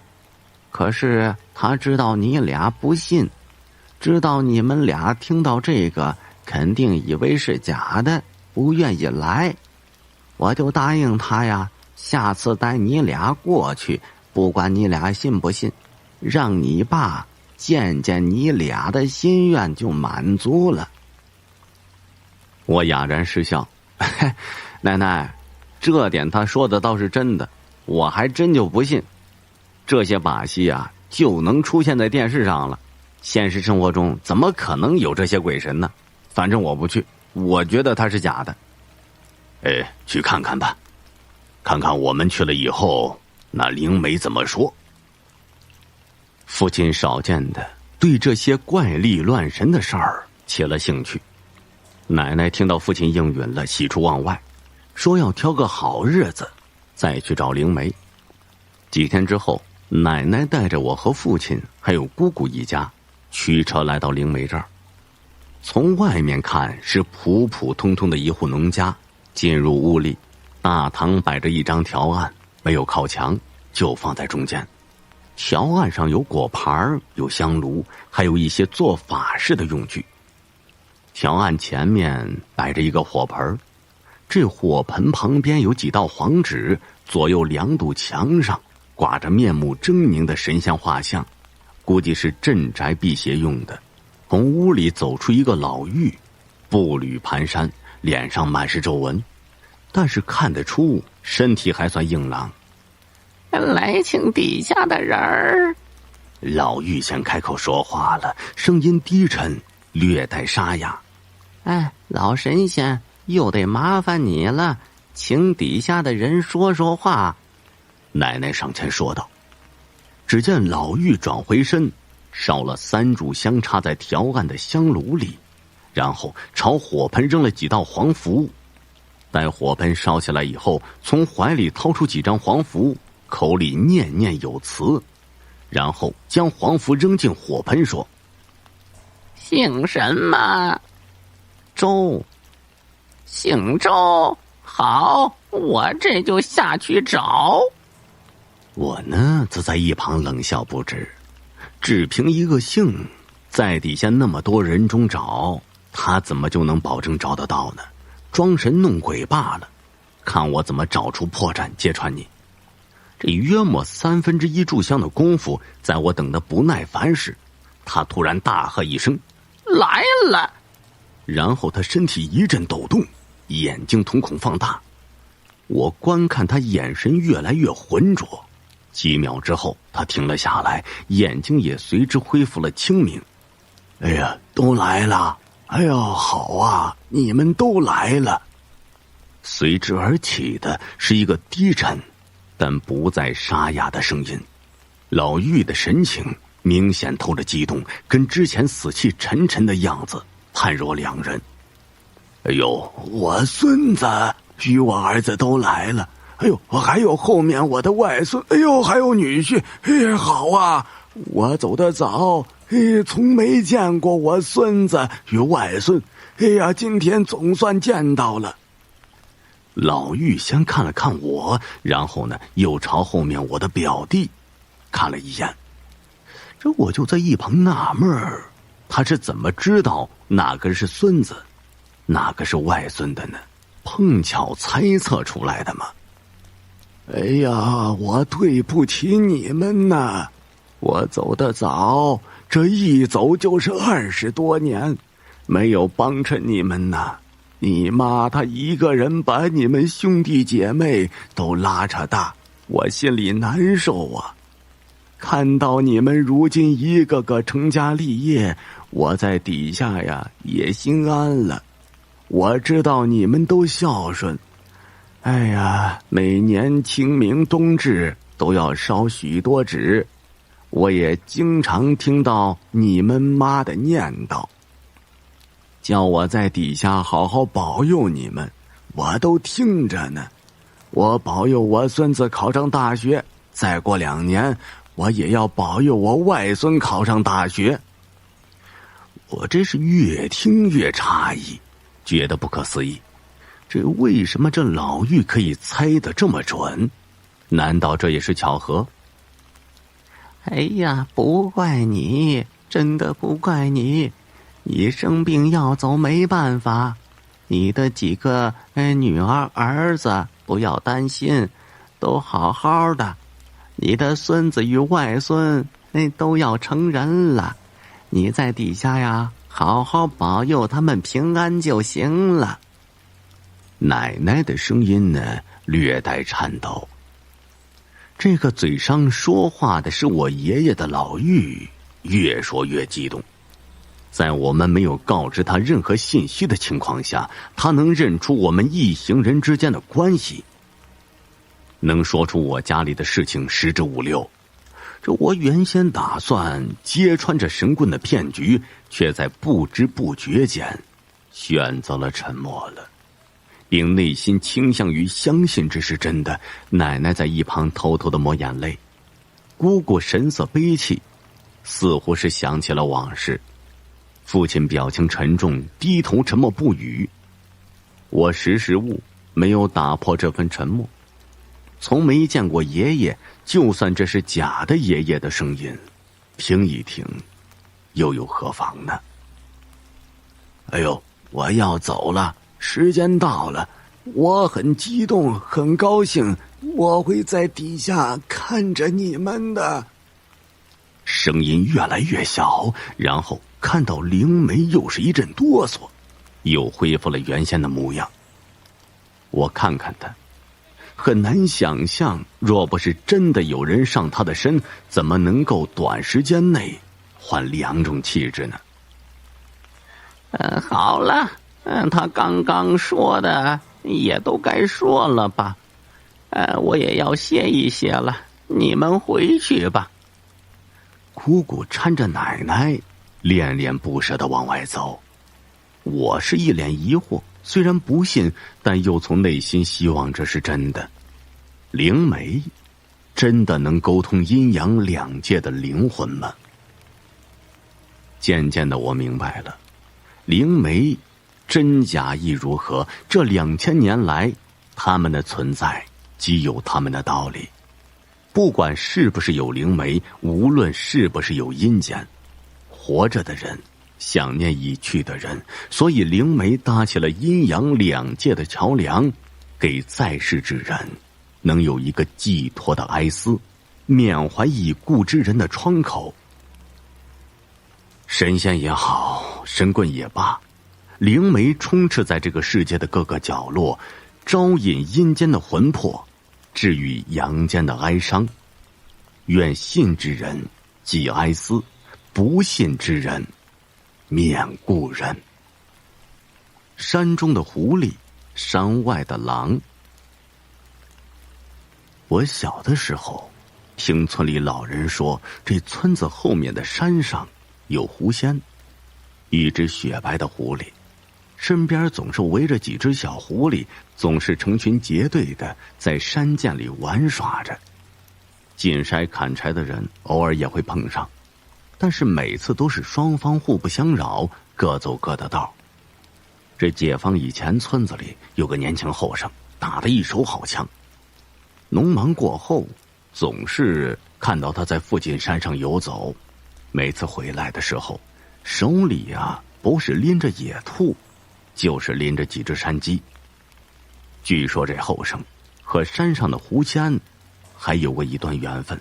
可是他知道你俩不信，知道你们俩听到这个肯定以为是假的，不愿意来。我就答应他下次带你俩过去，不管你俩信不信，让你爸见见你俩的心愿就满足了。我哑然失笑，奶奶，这点他说的倒是真的，我还真就不信。这些把戏啊，就能出现在电视上了，现实生活中怎么可能有这些鬼神呢？反正我不去，我觉得他是假的。去看看吧，看看我们去了以后，那灵媒怎么说。父亲少见的对这些怪力乱神的事儿起了兴趣。奶奶听到父亲应允了，喜出望外，说要挑个好日子再去找灵媒。几天之后，奶奶带着我和父亲还有姑姑一家驱车来到灵媒这儿。从外面看是普普通通的一户农家，进入屋里，大堂摆着一张条案，没有靠墙，就放在中间。条案上有果盘，有香炉，还有一些做法事的用具。条案前面摆着一个火盆，这火盆旁边有几道黄纸，左右2堵墙上挂着面目狰狞的神像画像，估计是镇宅辟邪用的。从屋里走出一个老妪，步履蹒跚，脸上满是皱纹，但是看得出身体还算硬朗。来请底下的人儿。老妪先开口说话了，声音低沉，略带沙哑。老神仙，又得麻烦你了，请底下的人说说话。奶奶上前说道。只见老妪转回身，烧了3炷香插在条案的香炉里，然后朝火盆扔了几道黄符。待火盆烧起来以后，从怀里掏出几张黄符，口里念念有词，然后将黄符扔进火盆，说：姓什么？周。姓周，好，我这就下去找。我呢，则在一旁冷笑不止。只凭一个姓，在底下那么多人中找，他怎么就能保证找得到呢？装神弄鬼罢了，看我怎么找出破绽揭穿你。这约莫1/3炷香的功夫，在我等得不耐烦时，他突然大喝一声：来了！然后他身体一阵抖动，眼睛瞳孔放大。我观看他眼神越来越浑浊，几秒之后他停了下来，眼睛也随之恢复了清明。哎呀，都来了！哎呀，好啊，你们都来了。随之而起的是一个低沉但不再沙哑的声音。老妪的神情明显透着激动，跟之前死气沉沉的样子判若两人。哎呦，我孙子与我儿子都来了，哎呦，还有后面我的外孙，哎呦，还有女婿，哎，好啊，我走得早，从没见过我孙子与外孙，哎呀，今天总算见到了。老妪先看了看我，然后呢，又朝后面我的表弟看了一眼。这我就在一旁纳闷儿，他是怎么知道哪个是孙子，哪个是外孙的呢？碰巧猜测出来的吗？哎呀，我对不起你们呐！我走得早，这一走就是20多年，没有帮衬你们呐。你妈她一个人把你们兄弟姐妹都拉扯大，我心里难受啊。看到你们如今一个个成家立业，我在底下呀也心安了。我知道你们都孝顺，哎呀，每年清明冬至都要烧许多纸，我也经常听到你们妈的念叨，叫我在底下好好保佑你们，我都听着呢。我保佑我孙子考上大学，再过2年我也要保佑我外孙考上大学。我这是越听越诧异，觉得不可思议。这为什么这老妪可以猜得这么准？难道这也是巧合？哎呀，不怪你，真的不怪你。你生病要走没办法，你的几个女儿儿子不要担心，都好好的，你的孙子与外孙都要成人了，你在底下呀，好好保佑他们平安就行了。奶奶的声音呢，略带颤抖。这个嘴上说话的是我爷爷的老妪，越说越激动。在我们没有告知他任何信息的情况下，他能认出我们一行人之间的关系，能说出我家里的事情十之五六。这我原先打算揭穿这神棍的骗局，却在不知不觉间选择了沉默了，并内心倾向于相信这是真的。奶奶在一旁偷偷的抹眼泪，姑姑神色悲戚，似乎是想起了往事。父亲表情沉重，低头沉默不语。我识时务，没有打破这份沉默。从没见过爷爷，就算这是假的爷爷的声音，听一听又有何妨呢？哎呦，我要走了，时间到了，我很激动，很高兴，我会在底下看着你们的。声音越来越小，然后看到灵梅又是一阵哆嗦，又恢复了原先的模样。我看看他，很难想象，若不是真的有人上他的身，怎么能够短时间内换两种气质呢？好了，他刚刚说的也都该说了吧，我也要歇一歇了，你们回去吧。姑姑搀着奶奶，恋恋不舍地往外走。我是一脸疑惑，虽然不信，但又从内心希望这是真的。灵媒真的能沟通阴阳两界的灵魂吗？渐渐的我明白了，灵媒真假亦如何，这2000年来他们的存在既有他们的道理。不管是不是有灵媒，无论是不是有阴间，活着的人想念已去的人，所以灵媒搭起了阴阳两界的桥梁，给在世之人能有一个寄托的哀思，缅怀已故之人的窗口。神仙也好，神棍也罢，灵媒充斥在这个世界的各个角落，招引阴间的魂魄，治愈阳间的哀伤。愿信之人寄哀思，不信之人缅故人。山中的狐狸，山外的狼。我小的时候听村里老人说，这村子后面的山上有狐仙，一只雪白的狐狸，身边总是围着几只小狐狸，总是成群结队的在山涧里玩耍着。进山砍柴的人偶尔也会碰上，但是每次都是双方互不相扰，各走各的道。这解放以前，村子里有个年轻后生，打得一手好枪。农忙过后，总是看到他在附近山上游走，每次回来的时候，手里不是拎着野兔，就是拎着几只山鸡。据说这后生和山上的狐仙还有过一段缘分，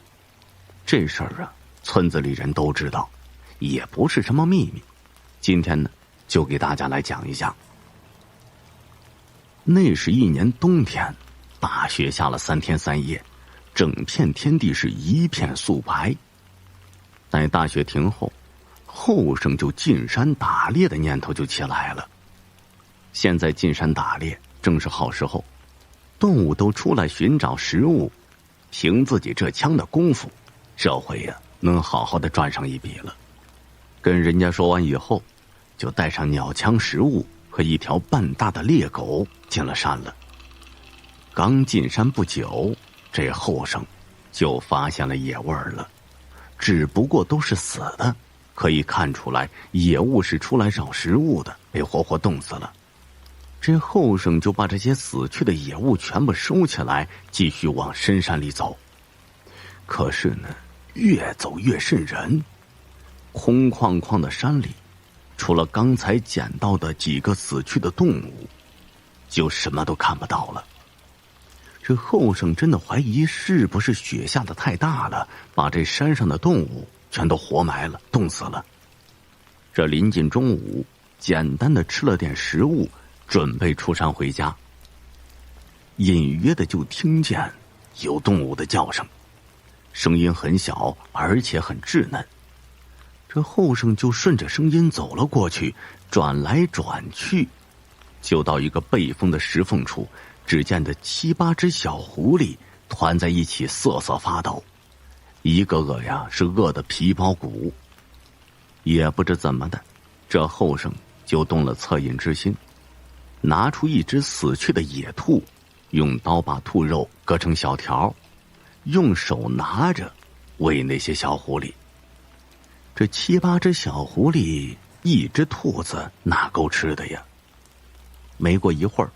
这事儿村子里人都知道，也不是什么秘密。今天呢，就给大家来讲一讲。那是一年冬天，大雪下了3天3夜，整片天地是一片素白。在大雪停后，后生就进山打猎的念头就起来了。现在进山打猎正是好时候，动物都出来寻找食物，凭自己这枪的功夫，这回能好好的赚上一笔了。跟人家说完以后，就带上鸟枪食物和一条半大的猎狗进了山了。刚进山不久，这后生就发现了野味了，只不过都是死的，可以看出来野物是出来找食物的，被活活冻死了。这后生就把这些死去的野物全部收起来，继续往深山里走。可是呢，越走越瘆人，空旷旷的山里，除了刚才捡到的几个死去的动物，就什么都看不到了。这后生真的怀疑是不是雪下的太大了，把这山上的动物全都活埋了，冻死了。这临近中午，简单的吃了点食物，准备出山回家，隐约的就听见有动物的叫声，声音很小，而且很稚嫩。这后生就顺着声音走了过去，转来转去，就到一个背风的石缝处，只见得7、8只小狐狸团在一起瑟瑟发抖，一个个呀是饿得皮包骨。也不知怎么的，这后生就动了恻隐之心，拿出一只死去的野兔，用刀把兔肉割成小条，用手拿着喂那些小狐狸。这7、8只小狐狸，一只兔子哪够吃的呀？没过一会儿，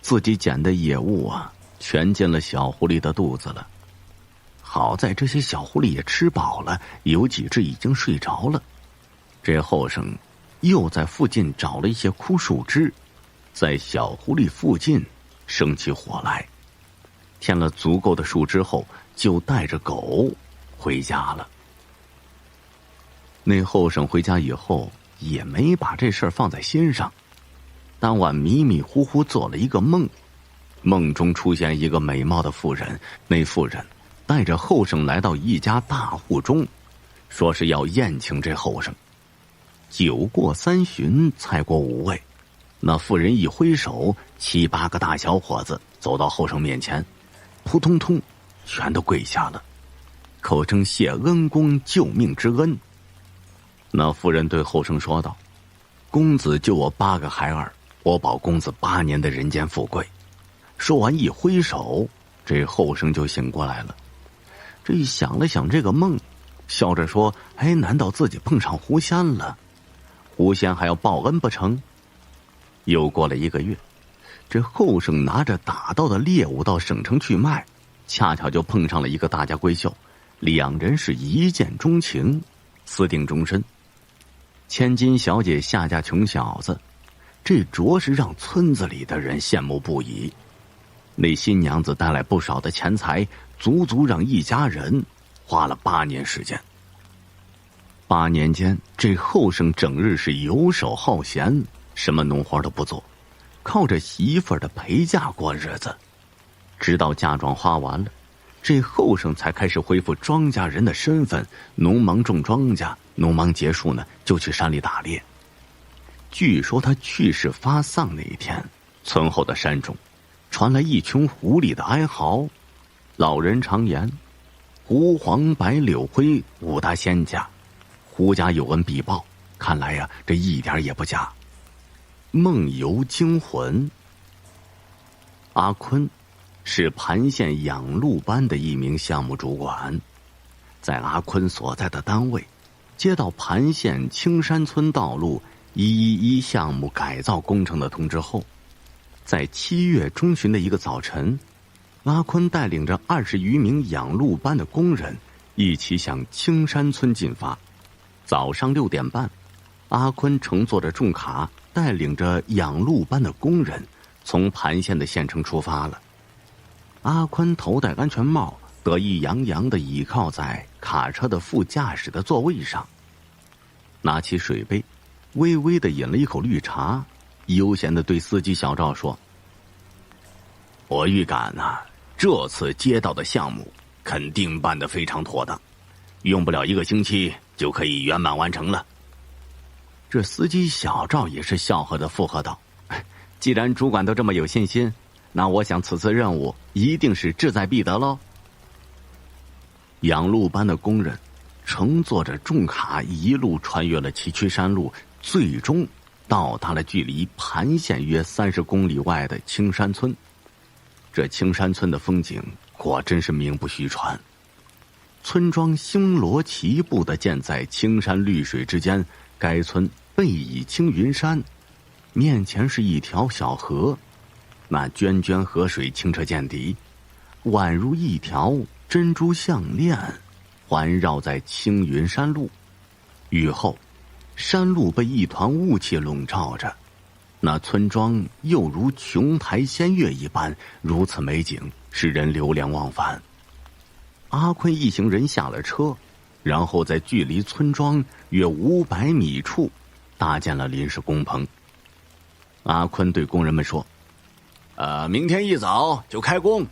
自己捡的野物啊，全进了小狐狸的肚子了。好在这些小狐狸也吃饱了，有几只已经睡着了。这后生又在附近找了一些枯树枝，在小狐狸附近生起火来，添了足够的树枝后，就带着狗回家了。那后生回家以后也没把这事儿放在心上，当晚迷迷糊糊做了一个梦，梦中出现一个美貌的妇人，那妇人带着后生来到一家大户中，说是要宴请这后生。酒过3巡，菜过5味，那妇人一挥手，7、8个大小伙子走到后生面前，扑通通全都跪下了，口称谢恩公救命之恩。那妇人对后生说道：公子救我8个孩儿，我保公子8年的人间富贵。说完一挥手，这后生就醒过来了。这一想了想这个梦，笑着说：难道自己碰上狐仙了？狐仙还要报恩不成？又过了1个月，这后生拿着打到的猎物到省城去卖，恰巧就碰上了一个大家闺秀，2人是一见钟情，私定终身。千金小姐下嫁穷小子，这着实让村子里的人羡慕不已。那新娘子带来不少的钱财，足足让一家人花了8年时间。8年间，这后生整日是游手好闲，什么农活都不做，靠着媳妇儿的陪嫁过日子。直到嫁妆花完了，这后生才开始恢复庄稼人的身份，农忙种庄稼，农忙结束呢，就去山里打猎。据说他去世发丧那一天，村后的山中传来一群狐狸的哀嚎。老人常言，狐黄白柳灰5大仙家，狐家有恩必报，看来呀，这一点也不假。梦游惊魂。阿坤是盘县养鹿班的一名项目主管，在阿坤所在的单位接到盘县青山村道路111项目改造工程的通知后，在7月中旬的一个早晨，阿坤带领着20余名养鹿班的工人一起向青山村进发。早上6点半，阿坤乘坐着重卡，带领着养鹿班的工人从盘县的县城出发了。阿坤头戴安全帽，得意洋洋地倚靠在卡车的副驾驶的座位上，拿起水杯，微微地饮了一口绿茶，悠闲地对司机小赵说：我预感这次接到的项目肯定办得非常妥当，用不了1个星期就可以圆满完成了。这司机小赵也是笑呵地附和道：既然主管都这么有信心，那我想此次任务一定是志在必得喽。养鹿班的工人乘坐着重卡一路穿越了崎岖山路，最终到达了距离盘县约30公里外的青山村。这青山村的风景果真是名不虚传，村庄星罗棋布地建在青山绿水之间，该村背倚青云山，面前是一条小河，那涓涓河水清澈见底，宛如一条珍珠项链环绕在青云山路。雨后，山路被一团雾气笼罩着，那村庄又如琼台仙乐一般，如此美景使人流连忘返。阿坤一行人下了车，然后在距离村庄约500米处搭建了临时工棚。阿坤对工人们说：“明天一早就开工。”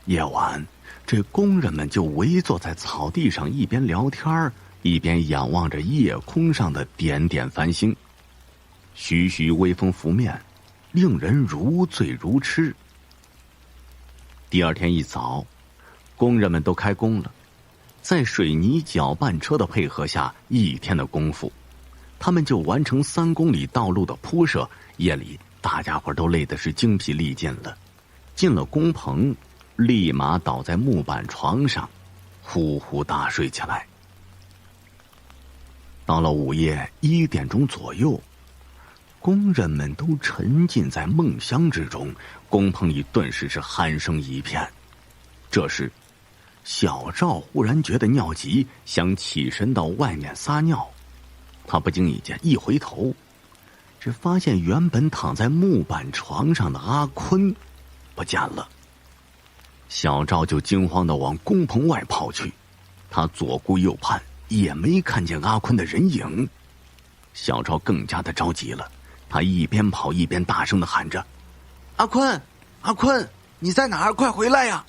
夜晚，这工人们就围坐在草地上，一边聊天一边仰望着夜空上的点点繁星。徐徐微风拂面，令人如醉如痴。第二天一早，工人们都开工了，在水泥搅拌车的配合下，一天的功夫，他们就完成3公里道路的铺设。夜里，大家伙都累得是精疲力尽了，进了工棚，立马倒在木板床上，呼呼大睡起来。到了午夜1点钟左右，工人们都沉浸在梦乡之中，工棚里顿时是鼾声一片。这时，小赵忽然觉得尿急，想起身到外面撒尿。他不经意间一回头，只发现原本躺在木板床上的阿坤不见了。小赵就惊慌地往工棚外跑去，他左顾右盼，也没看见阿坤的人影。小赵更加的着急了，他一边跑一边大声地喊着：“阿坤，阿坤，你在哪儿？快回来呀！”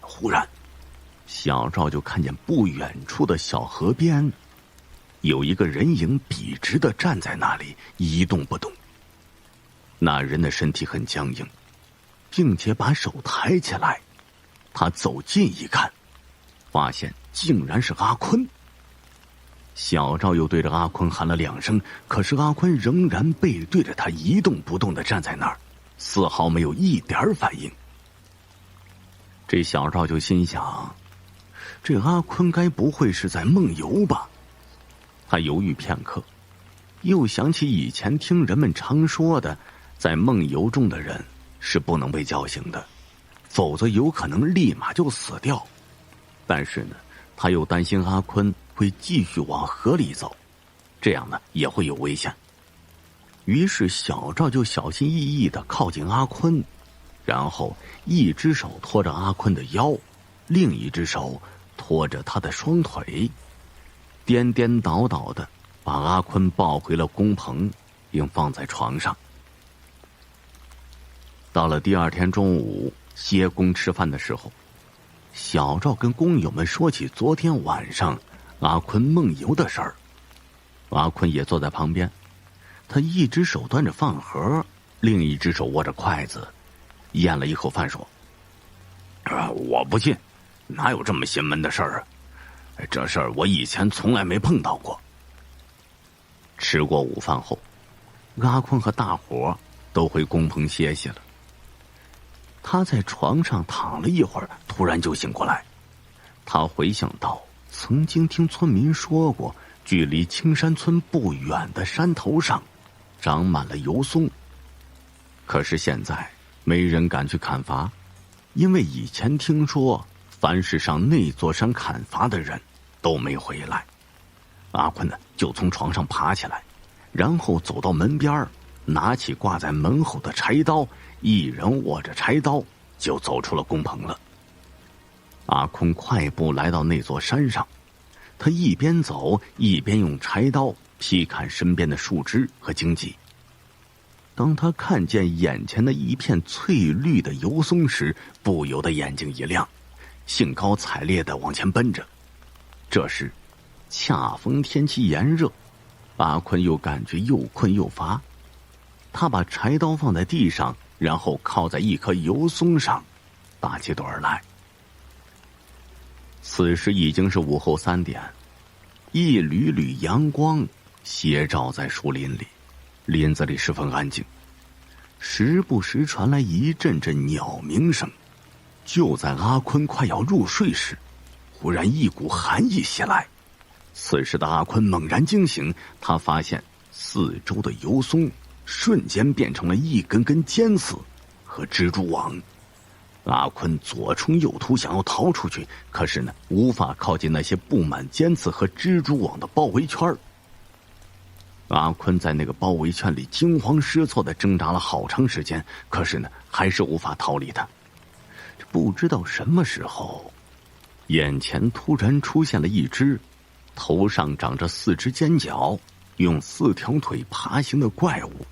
忽然，小赵就看见不远处的小河边有一个人影笔直地站在那里，一动不动。那人的身体很僵硬，并且把手抬起来。他走近一看，发现竟然是阿坤。小赵又对着阿坤喊了2声，可是阿坤仍然背对着他一动不动地站在那儿，丝毫没有一点反应。这小赵就心想，这阿坤该不会是在梦游吧？他犹豫片刻，又想起以前听人们常说的，在梦游中的人是不能被叫醒的，否则有可能立马就死掉。但是呢，他又担心阿坤会继续往河里走，这样呢也会有危险。于是小赵就小心翼翼地靠近阿坤，然后一只手托着阿坤的腰，另一只手托着他的双腿，颠颠倒倒的把阿坤抱回了工棚，并放在床上。到了第2天中午歇工吃饭的时候，小赵跟工友们说起昨天晚上阿坤梦游的事儿。阿坤也坐在旁边，他一只手端着饭盒，另一只手握着筷子，咽了一口饭说：“我不信，哪有这么邪门的事儿啊？这事儿我以前从来没碰到过。”吃过午饭后，阿坤和大伙都回工棚歇息了。他在床上躺了一会儿，突然就醒过来。他回想到曾经听村民说过，距离青山村不远的山头上长满了油松，可是现在没人敢去砍伐，因为以前听说凡是上那座山砍伐的人都没回来。阿坤呢，就从床上爬起来，然后走到门边，拿起挂在门后的柴刀，一人握着柴刀就走出了工棚了。阿坤快步来到那座山上，他一边走一边用柴刀劈砍身边的树枝和荆棘。当他看见眼前的一片翠绿的油松时，不由得眼睛一亮，兴高采烈地往前奔着。这时恰逢天气炎热，阿坤又感觉又困又乏，他把柴刀放在地上，然后靠在一棵油松上打起盹来。此时已经是午后3点，一缕缕阳光斜照在树林里，林子里十分安静，时不时传来一阵阵鸟鸣声。就在阿坤快要入睡时，忽然一股寒意袭来。此时的阿坤猛然惊醒，他发现四周的油松瞬间变成了一根根尖刺和蜘蛛网。阿坤左冲右突，想要逃出去，可是呢，无法靠近那些布满尖刺和蜘蛛网的包围圈。阿坤在那个包围圈里惊慌失措地挣扎了好长时间，可是呢，还是无法逃离它。不知道什么时候，眼前突然出现了一只头上长着4只尖角，用4条腿爬行的怪物。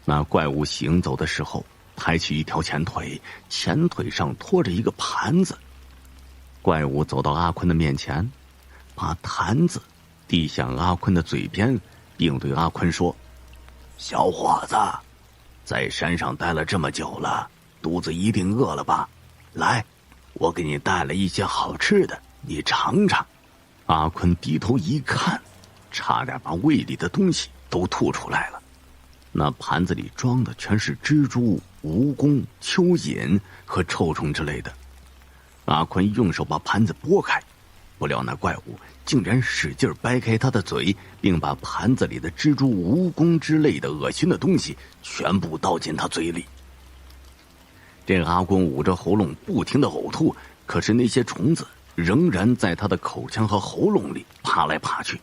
那怪物行走的时候，抬起一条前腿，前腿上拖着一个盘子。怪物走到阿坤的面前，把坛子递向阿坤的嘴边，并对阿坤说：“小伙子，在山上待了这么久了，肚子一定饿了吧？来，我给你带了一些好吃的，你尝尝。”阿坤低头一看，差点把胃里的东西都吐出来了。那盘子里装的全是蜘蛛、蜈蚣、蚯蚓和臭虫之类的。阿坤用手把盘子拨开，不料那怪物竟然使劲掰开他的嘴，并把盘子里的蜘蛛、蜈蚣之类的恶心的东西全部倒进他嘴里。这阿坤捂着喉咙不停地呕吐，可是那些虫子仍然在他的口腔和喉咙里爬来爬去，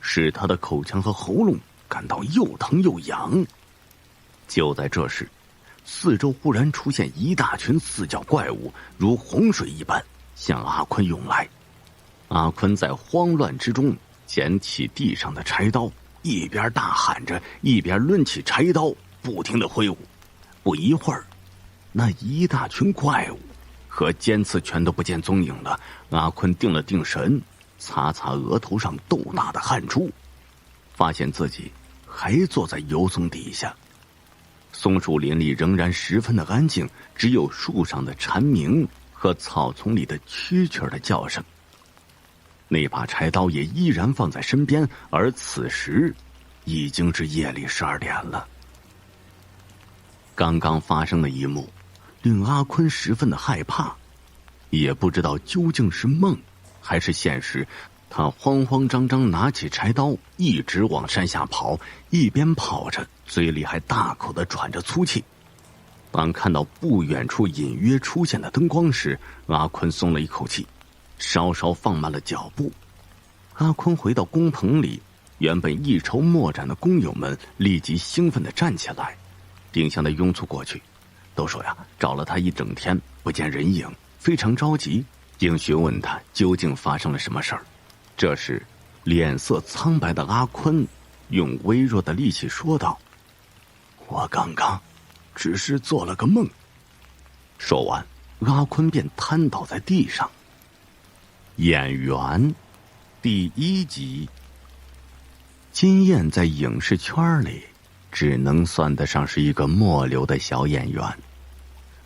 使他的口腔和喉咙感到又疼又痒。就在这时，四周忽然出现一大群4脚怪物，如洪水一般向阿坤涌来。阿坤在慌乱之中捡起地上的柴刀，一边大喊着，一边抡起柴刀，不停地挥舞。不一会儿，那一大群怪物和尖刺全都不见踪影了。阿坤定了定神，擦擦额头上豆大的汗珠，发现自己还坐在油松底下。松树林里仍然十分的安静，只有树上的蝉鸣和草丛里的蛐蛐的叫声。那把柴刀也依然放在身边，而此时已经是夜里12点了。刚刚发生的一幕令阿坤十分的害怕，也不知道究竟是梦还是现实。他慌慌张张拿起柴刀，一直往山下跑，一边跑着，嘴里还大口地喘着粗气。当看到不远处隐约出现的灯光时，阿坤松了一口气，稍稍放慢了脚步。阿坤回到工棚里，原本一筹莫展的工友们立即兴奋地站起来，并向他拥簇过去，都说呀，找了他一整天不见人影，非常着急，并询问他究竟发生了什么事儿。这时，脸色苍白的阿坤用微弱的力气说道：“我刚刚只是做了个梦。”说完，阿坤便瘫倒在地上。演员第1集。金燕在影视圈里只能算得上是一个末流的小演员，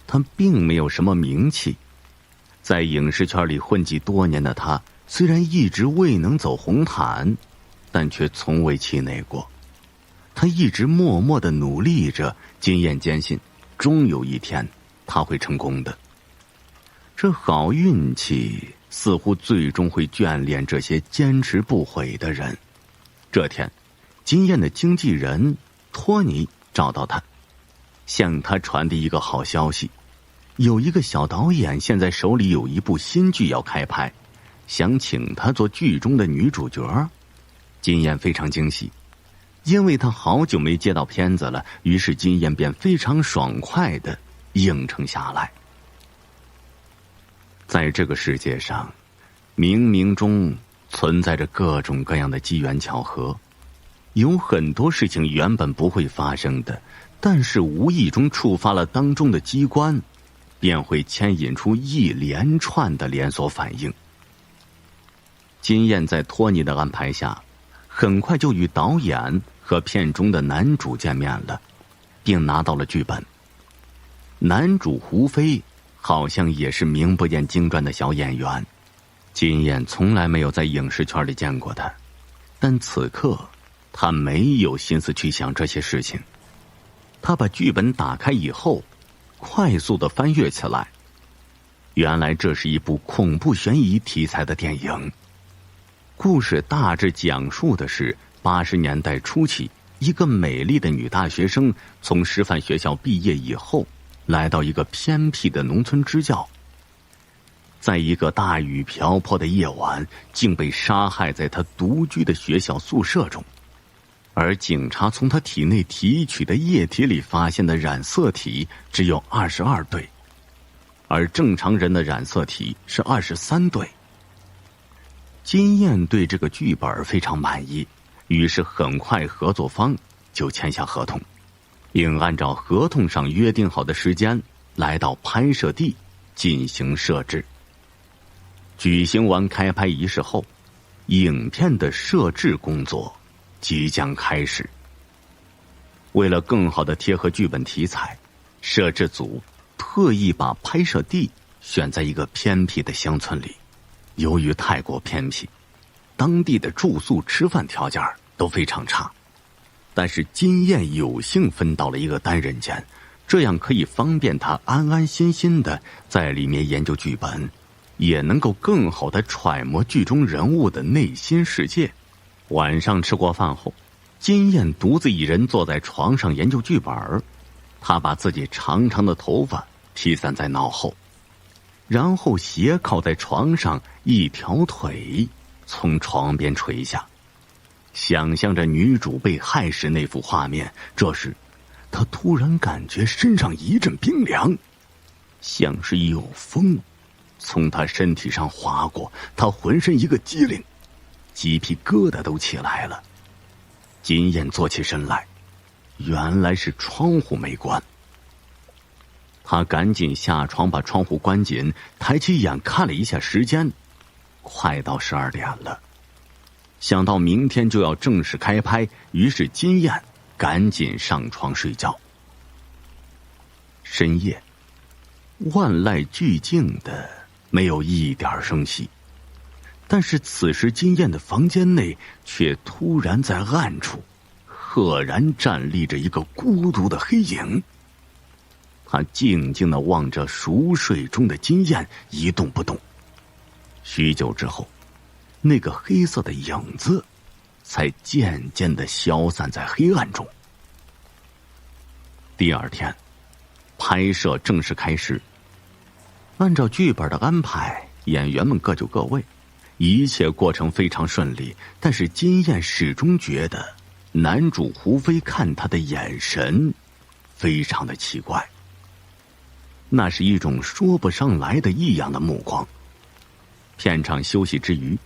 她并没有什么名气。在影视圈里混迹多年的她，虽然一直未能走红毯，但却从未气馁过。她一直默默地努力着，金燕坚信终有一天她会成功的。这好运气似乎最终会眷恋这些坚持不悔的人。这天，金燕的经纪人托尼找到她，向她传递一个好消息，有一个小导演现在手里有一部新剧要开拍，想请她做剧中的女主角。金燕非常惊喜，因为她好久没接到片子了，于是金燕便非常爽快地应承下来。在这个世界上，冥冥中存在着各种各样的机缘巧合，有很多事情原本不会发生的，但是无意中触发了当中的机关，便会牵引出一连串的连锁反应。金燕在托尼的安排下，很快就与导演和片中的男主见面了，并拿到了剧本。男主胡飞好像也是名不见经传的小演员，金燕从来没有在影视圈里见过他，但此刻他没有心思去想这些事情。他把剧本打开以后，快速地翻阅起来。原来这是一部恐怖悬疑题材的电影。故事大致讲述的是80年代初期，一个美丽的女大学生从师范学校毕业以后，来到一个偏僻的农村支教，在一个大雨瓢泼的夜晚，竟被杀害在她独居的学校宿舍中。而警察从她体内提取的液体里发现的染色体只有22对，而正常人的染色体是23对。金燕对这个剧本非常满意，于是很快合作方就签下合同，并按照合同上约定好的时间来到拍摄地进行摄制。举行完开拍仪式后，影片的摄制工作即将开始。为了更好地贴合剧本题材，摄制组特意把拍摄地选在一个偏僻的乡村里。由于太过偏僻，当地的住宿吃饭条件都非常差，但是金燕有幸分到了一个单人间，这样可以方便她安安心心的在里面研究剧本，也能够更好的揣摩剧中人物的内心世界。晚上吃过饭后，金燕独自一人坐在床上研究剧本。她把自己长长的头发披散在脑后，然后斜靠在床上，一条腿从床边垂下，想象着女主被害时那幅画面。这时她突然感觉身上一阵冰凉，像是有风从她身体上划过，她浑身一个激灵，鸡皮疙瘩都起来了。金燕坐起身来，原来是窗户没关。他赶紧下床把窗户关紧，抬起眼看了一下时间，快到12点了。想到明天就要正式开拍，于是金燕赶紧上床睡觉。深夜，万籁俱静的，没有一点声息。但是此时金燕的房间内却突然在暗处赫然站立着一个孤独的黑影。他静静地望着熟睡中的金燕，一动不动。许久之后，那个黑色的影子才渐渐地消散在黑暗中。第二天，拍摄正式开始。按照剧本的安排，演员们各就各位，一切过程非常顺利。但是金燕始终觉得男主胡飞看他的眼神非常的奇怪，那是一种说不上来的异样的目光。片场休息之余，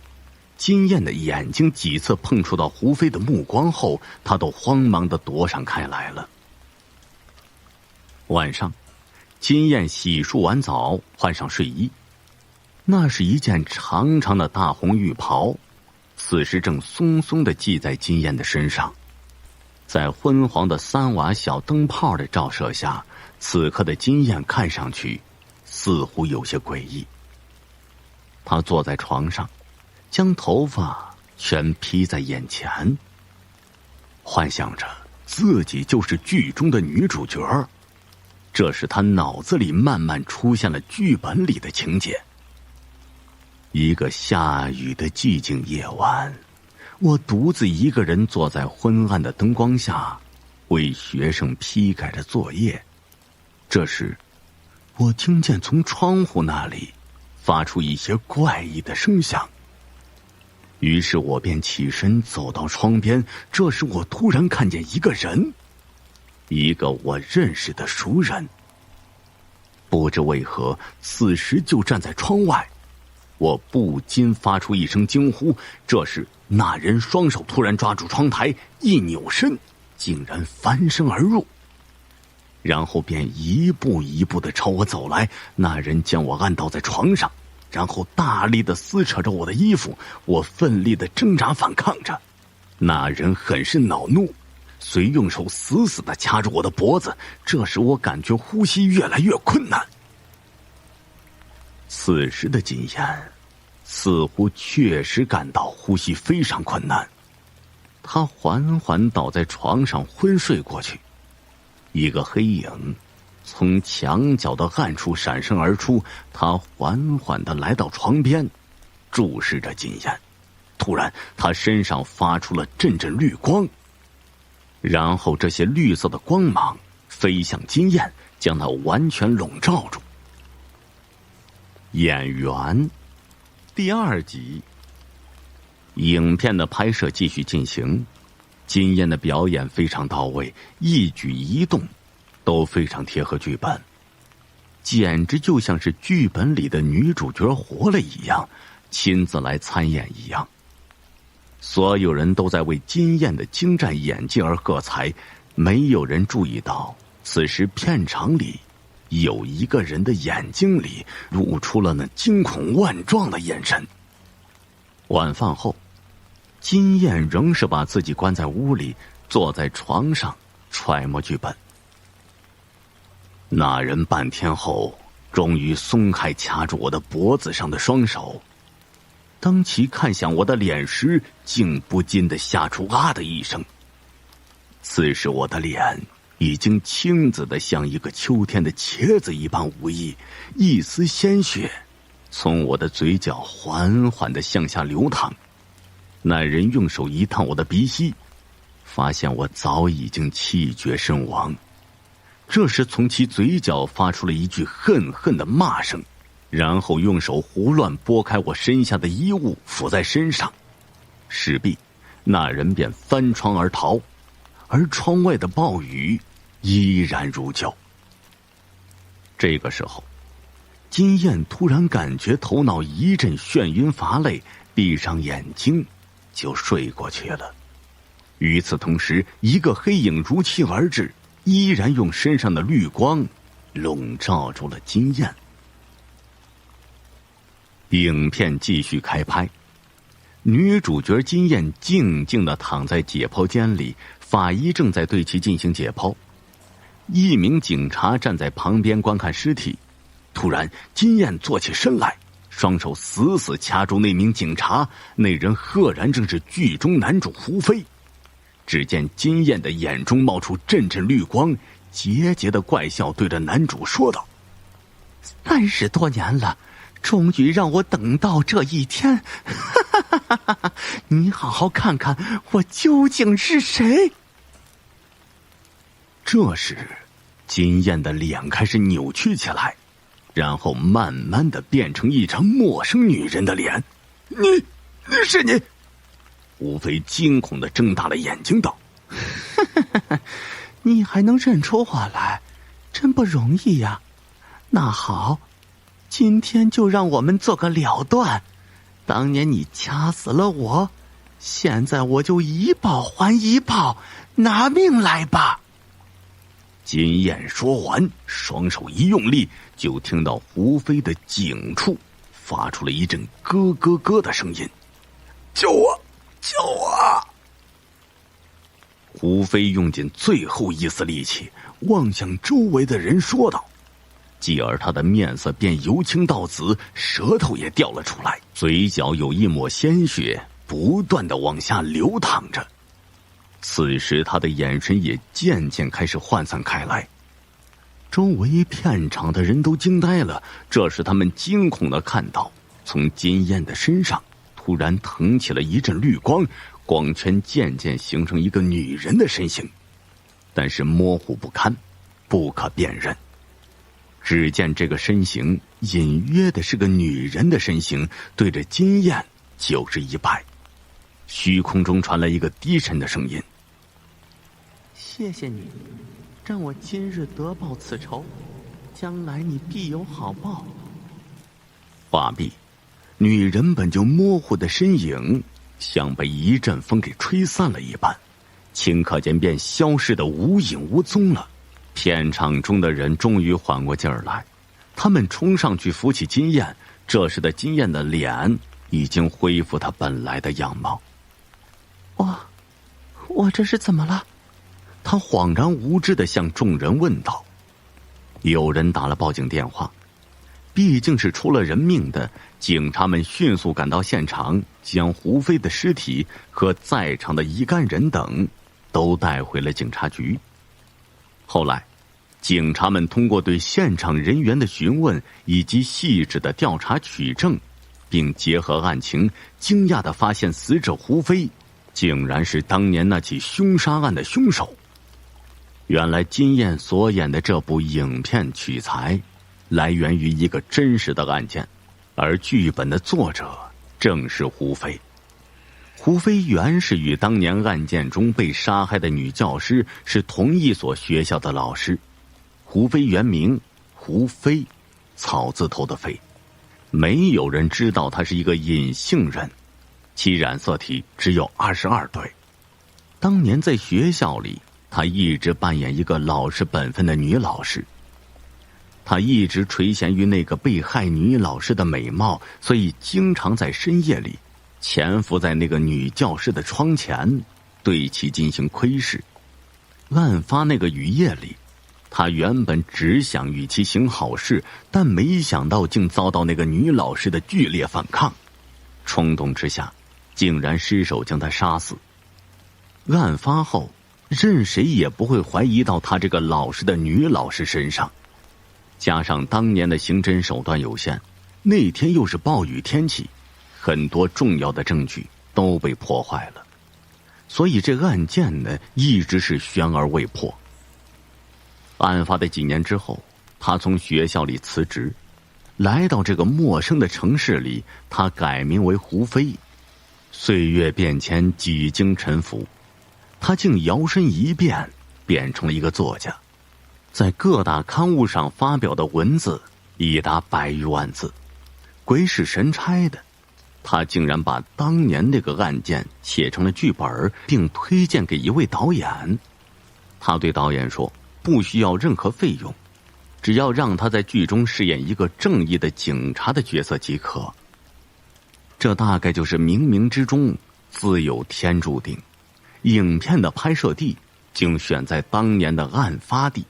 金燕的眼睛几次碰触到胡飞的目光后，他都慌忙地躲闪开来了。晚上，金燕洗漱完澡，换上睡衣，那是一件长长的大红浴袍，此时正松松地系在金燕的身上。在昏黄的3瓦小灯泡的照射下，此刻的金燕看上去似乎有些诡异。她坐在床上，将头发全披在眼前，幻想着自己就是剧中的女主角。这是她脑子里慢慢出现了剧本里的情节。一个下雨的寂静夜晚，我独自一个人坐在昏暗的灯光下，为学生批改着作业。这时，我听见从窗户那里发出一些怪异的声响。于是我便起身走到窗边。这时我突然看见一个人，一个我认识的熟人。不知为何，此时就站在窗外。我不禁发出一声惊呼。这时那人双手突然抓住窗台，一扭身，竟然翻身而入，然后便一步一步地朝我走来。那人将我按倒在床上，然后大力地撕扯着我的衣服。我奋力地挣扎反抗着，那人很是恼怒，遂用手死死地掐住我的脖子。这时我感觉呼吸越来越困难。此时的金燕似乎确实感到呼吸非常困难，她缓缓倒在床上昏睡过去。一个黑影从墙角的暗处闪身而出，他缓缓地来到床边，注视着金燕。突然他身上发出了阵阵绿光，然后这些绿色的光芒飞向金燕，将她完全笼罩住。演员第2集。影片的拍摄继续进行，金燕的表演非常到位，一举一动都非常贴合剧本。简直就像是剧本里的女主角活了一样，亲自来参演一样。所有人都在为金燕的精湛演技而喝彩，没有人注意到，此时片场里有一个人的眼睛里露出了那惊恐万状的眼神。晚饭后，金燕仍是把自己关在屋里，坐在床上揣摩剧本。那人半天后，终于松开掐住我的脖子上的双手。当其看向我的脸时，竟不禁地吓出啊的一声。此时我的脸已经青紫的像一个秋天的茄子一般无益，一丝鲜血从我的嘴角缓缓地向下流淌。那人用手一探我的鼻息，发现我早已经气绝身亡。这时从其嘴角发出了一句恨恨的骂声，然后用手胡乱拨开我身下的衣物抚在身上。势必那人便翻窗而逃，而窗外的暴雨依然如旧。这个时候，金燕突然感觉头脑一阵眩晕乏累，闭上眼睛就睡过去了。与此同时，一个黑影如期而至，依然用身上的绿光笼罩住了金燕。影片继续开拍，女主角金燕静静地躺在解剖间里，法医正在对其进行解剖。一名警察站在旁边观看尸体。突然，金燕坐起身来，双手死死掐住那名警察。那人赫然正是剧中男主胡飞。只见金燕的眼中冒出阵阵绿光，桀桀的怪笑，对着男主说道：“30多年了，终于让我等到这一天！你好好看看我究竟是谁。”这时，金燕的脸开始扭曲起来，然后慢慢的变成一张陌生女人的脸。是你！胡飞惊恐的睁大了眼睛道：“你还能认出我来，真不容易呀。那好，今天就让我们做个了断。当年你掐死了我，现在我就一报还一报，拿命来吧。”金燕说完，双手一用力，就听到胡飞的颈处发出了一阵咯咯咯的声音：“救我！救我！”胡飞用尽最后一丝力气望向周围的人说道，继而他的面色便由青到紫，舌头也掉了出来，嘴角有一抹鲜血不断的往下流淌着。此时他的眼神也渐渐开始涣散开来。周围片场的人都惊呆了，这时他们惊恐地看到，从金燕的身上突然腾起了一阵绿光，光圈渐渐形成一个女人的身形，但是模糊不堪，不可辨认。只见这个身形隐约的是个女人的身形，对着金燕就是一拜。虚空中传来一个低沉的声音：“谢谢你，让我今日得报此仇，将来你必有好报。”话毕，女人本就模糊的身影像被一阵风给吹散了一般，顷刻间便消失得无影无踪了。片场中的人终于缓过劲儿来，他们冲上去扶起金燕。这时的金燕的脸已经恢复她本来的样貌。我这是怎么了？她恍然无知地向众人问道。有人打了报警电话，毕竟是出了人命的，警察们迅速赶到现场，将胡飞的尸体和在场的一干人等都带回了警察局。后来，警察们通过对现场人员的询问以及细致的调查取证，并结合案情，惊讶地发现死者胡飞竟然是当年那起凶杀案的凶手。原来金燕所演的这部影片取材来源于一个真实的案件，而剧本的作者正是胡飞。胡飞原是与当年案件中被杀害的女教师是同一所学校的老师。胡飞原名胡飞，草字头的飞，没有人知道他是一个隐姓人，其染色体只有22对。当年在学校里，他一直扮演一个老实本分的女老师。他一直垂涎于那个被害女老师的美貌，所以经常在深夜里潜伏在那个女教师的窗前，对其进行窥视。案发那个雨夜里，他原本只想与其行好事，但没想到竟遭到那个女老师的剧烈反抗，冲动之下竟然失手将她杀死。案发后，任谁也不会怀疑到他这个老实的女老师身上。加上当年的刑侦手段有限，那天又是暴雨天气，很多重要的证据都被破坏了，所以这案件呢一直是悬而未破。案发的几年之后，他从学校里辞职，来到这个陌生的城市里，他改名为胡飞。岁月变迁，几经沉浮，他竟摇身一变，变成了一个作家。在各大刊物上发表的文字已达100余万字，鬼使神差的，他竟然把当年那个案件写成了剧本，并推荐给一位导演。他对导演说，不需要任何费用，只要让他在剧中饰演一个正义的警察的角色即可。这大概就是冥冥之中自有天注定，影片的拍摄地竟选在当年的案发地，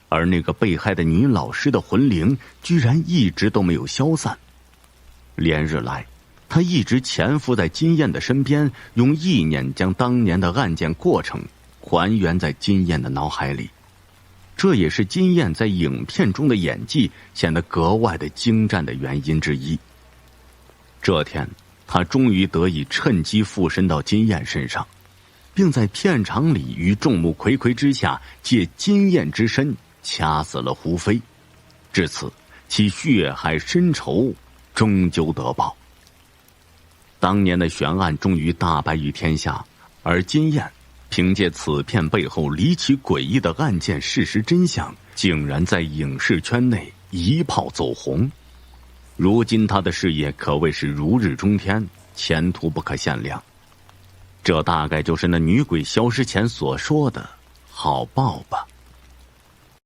而那个被害的女老师的魂灵居然一直都没有消散。连日来，他一直潜伏在金燕的身边，用意念将当年的案件过程还原在金燕的脑海里。这也是金燕在影片中的演技显得格外的精湛的原因之一。这天，他终于得以趁机附身到金燕身上，并在片场里于众目睽睽之下借金燕之身掐死了胡飞。至此，其血海深仇终究得报。当年的悬案终于大白于天下，而金燕凭借此片背后离奇诡异的案件事实真相，竟然在影视圈内一炮走红。如今他的事业可谓是如日中天，前途不可限量。这大概就是那女鬼消失前所说的好报吧。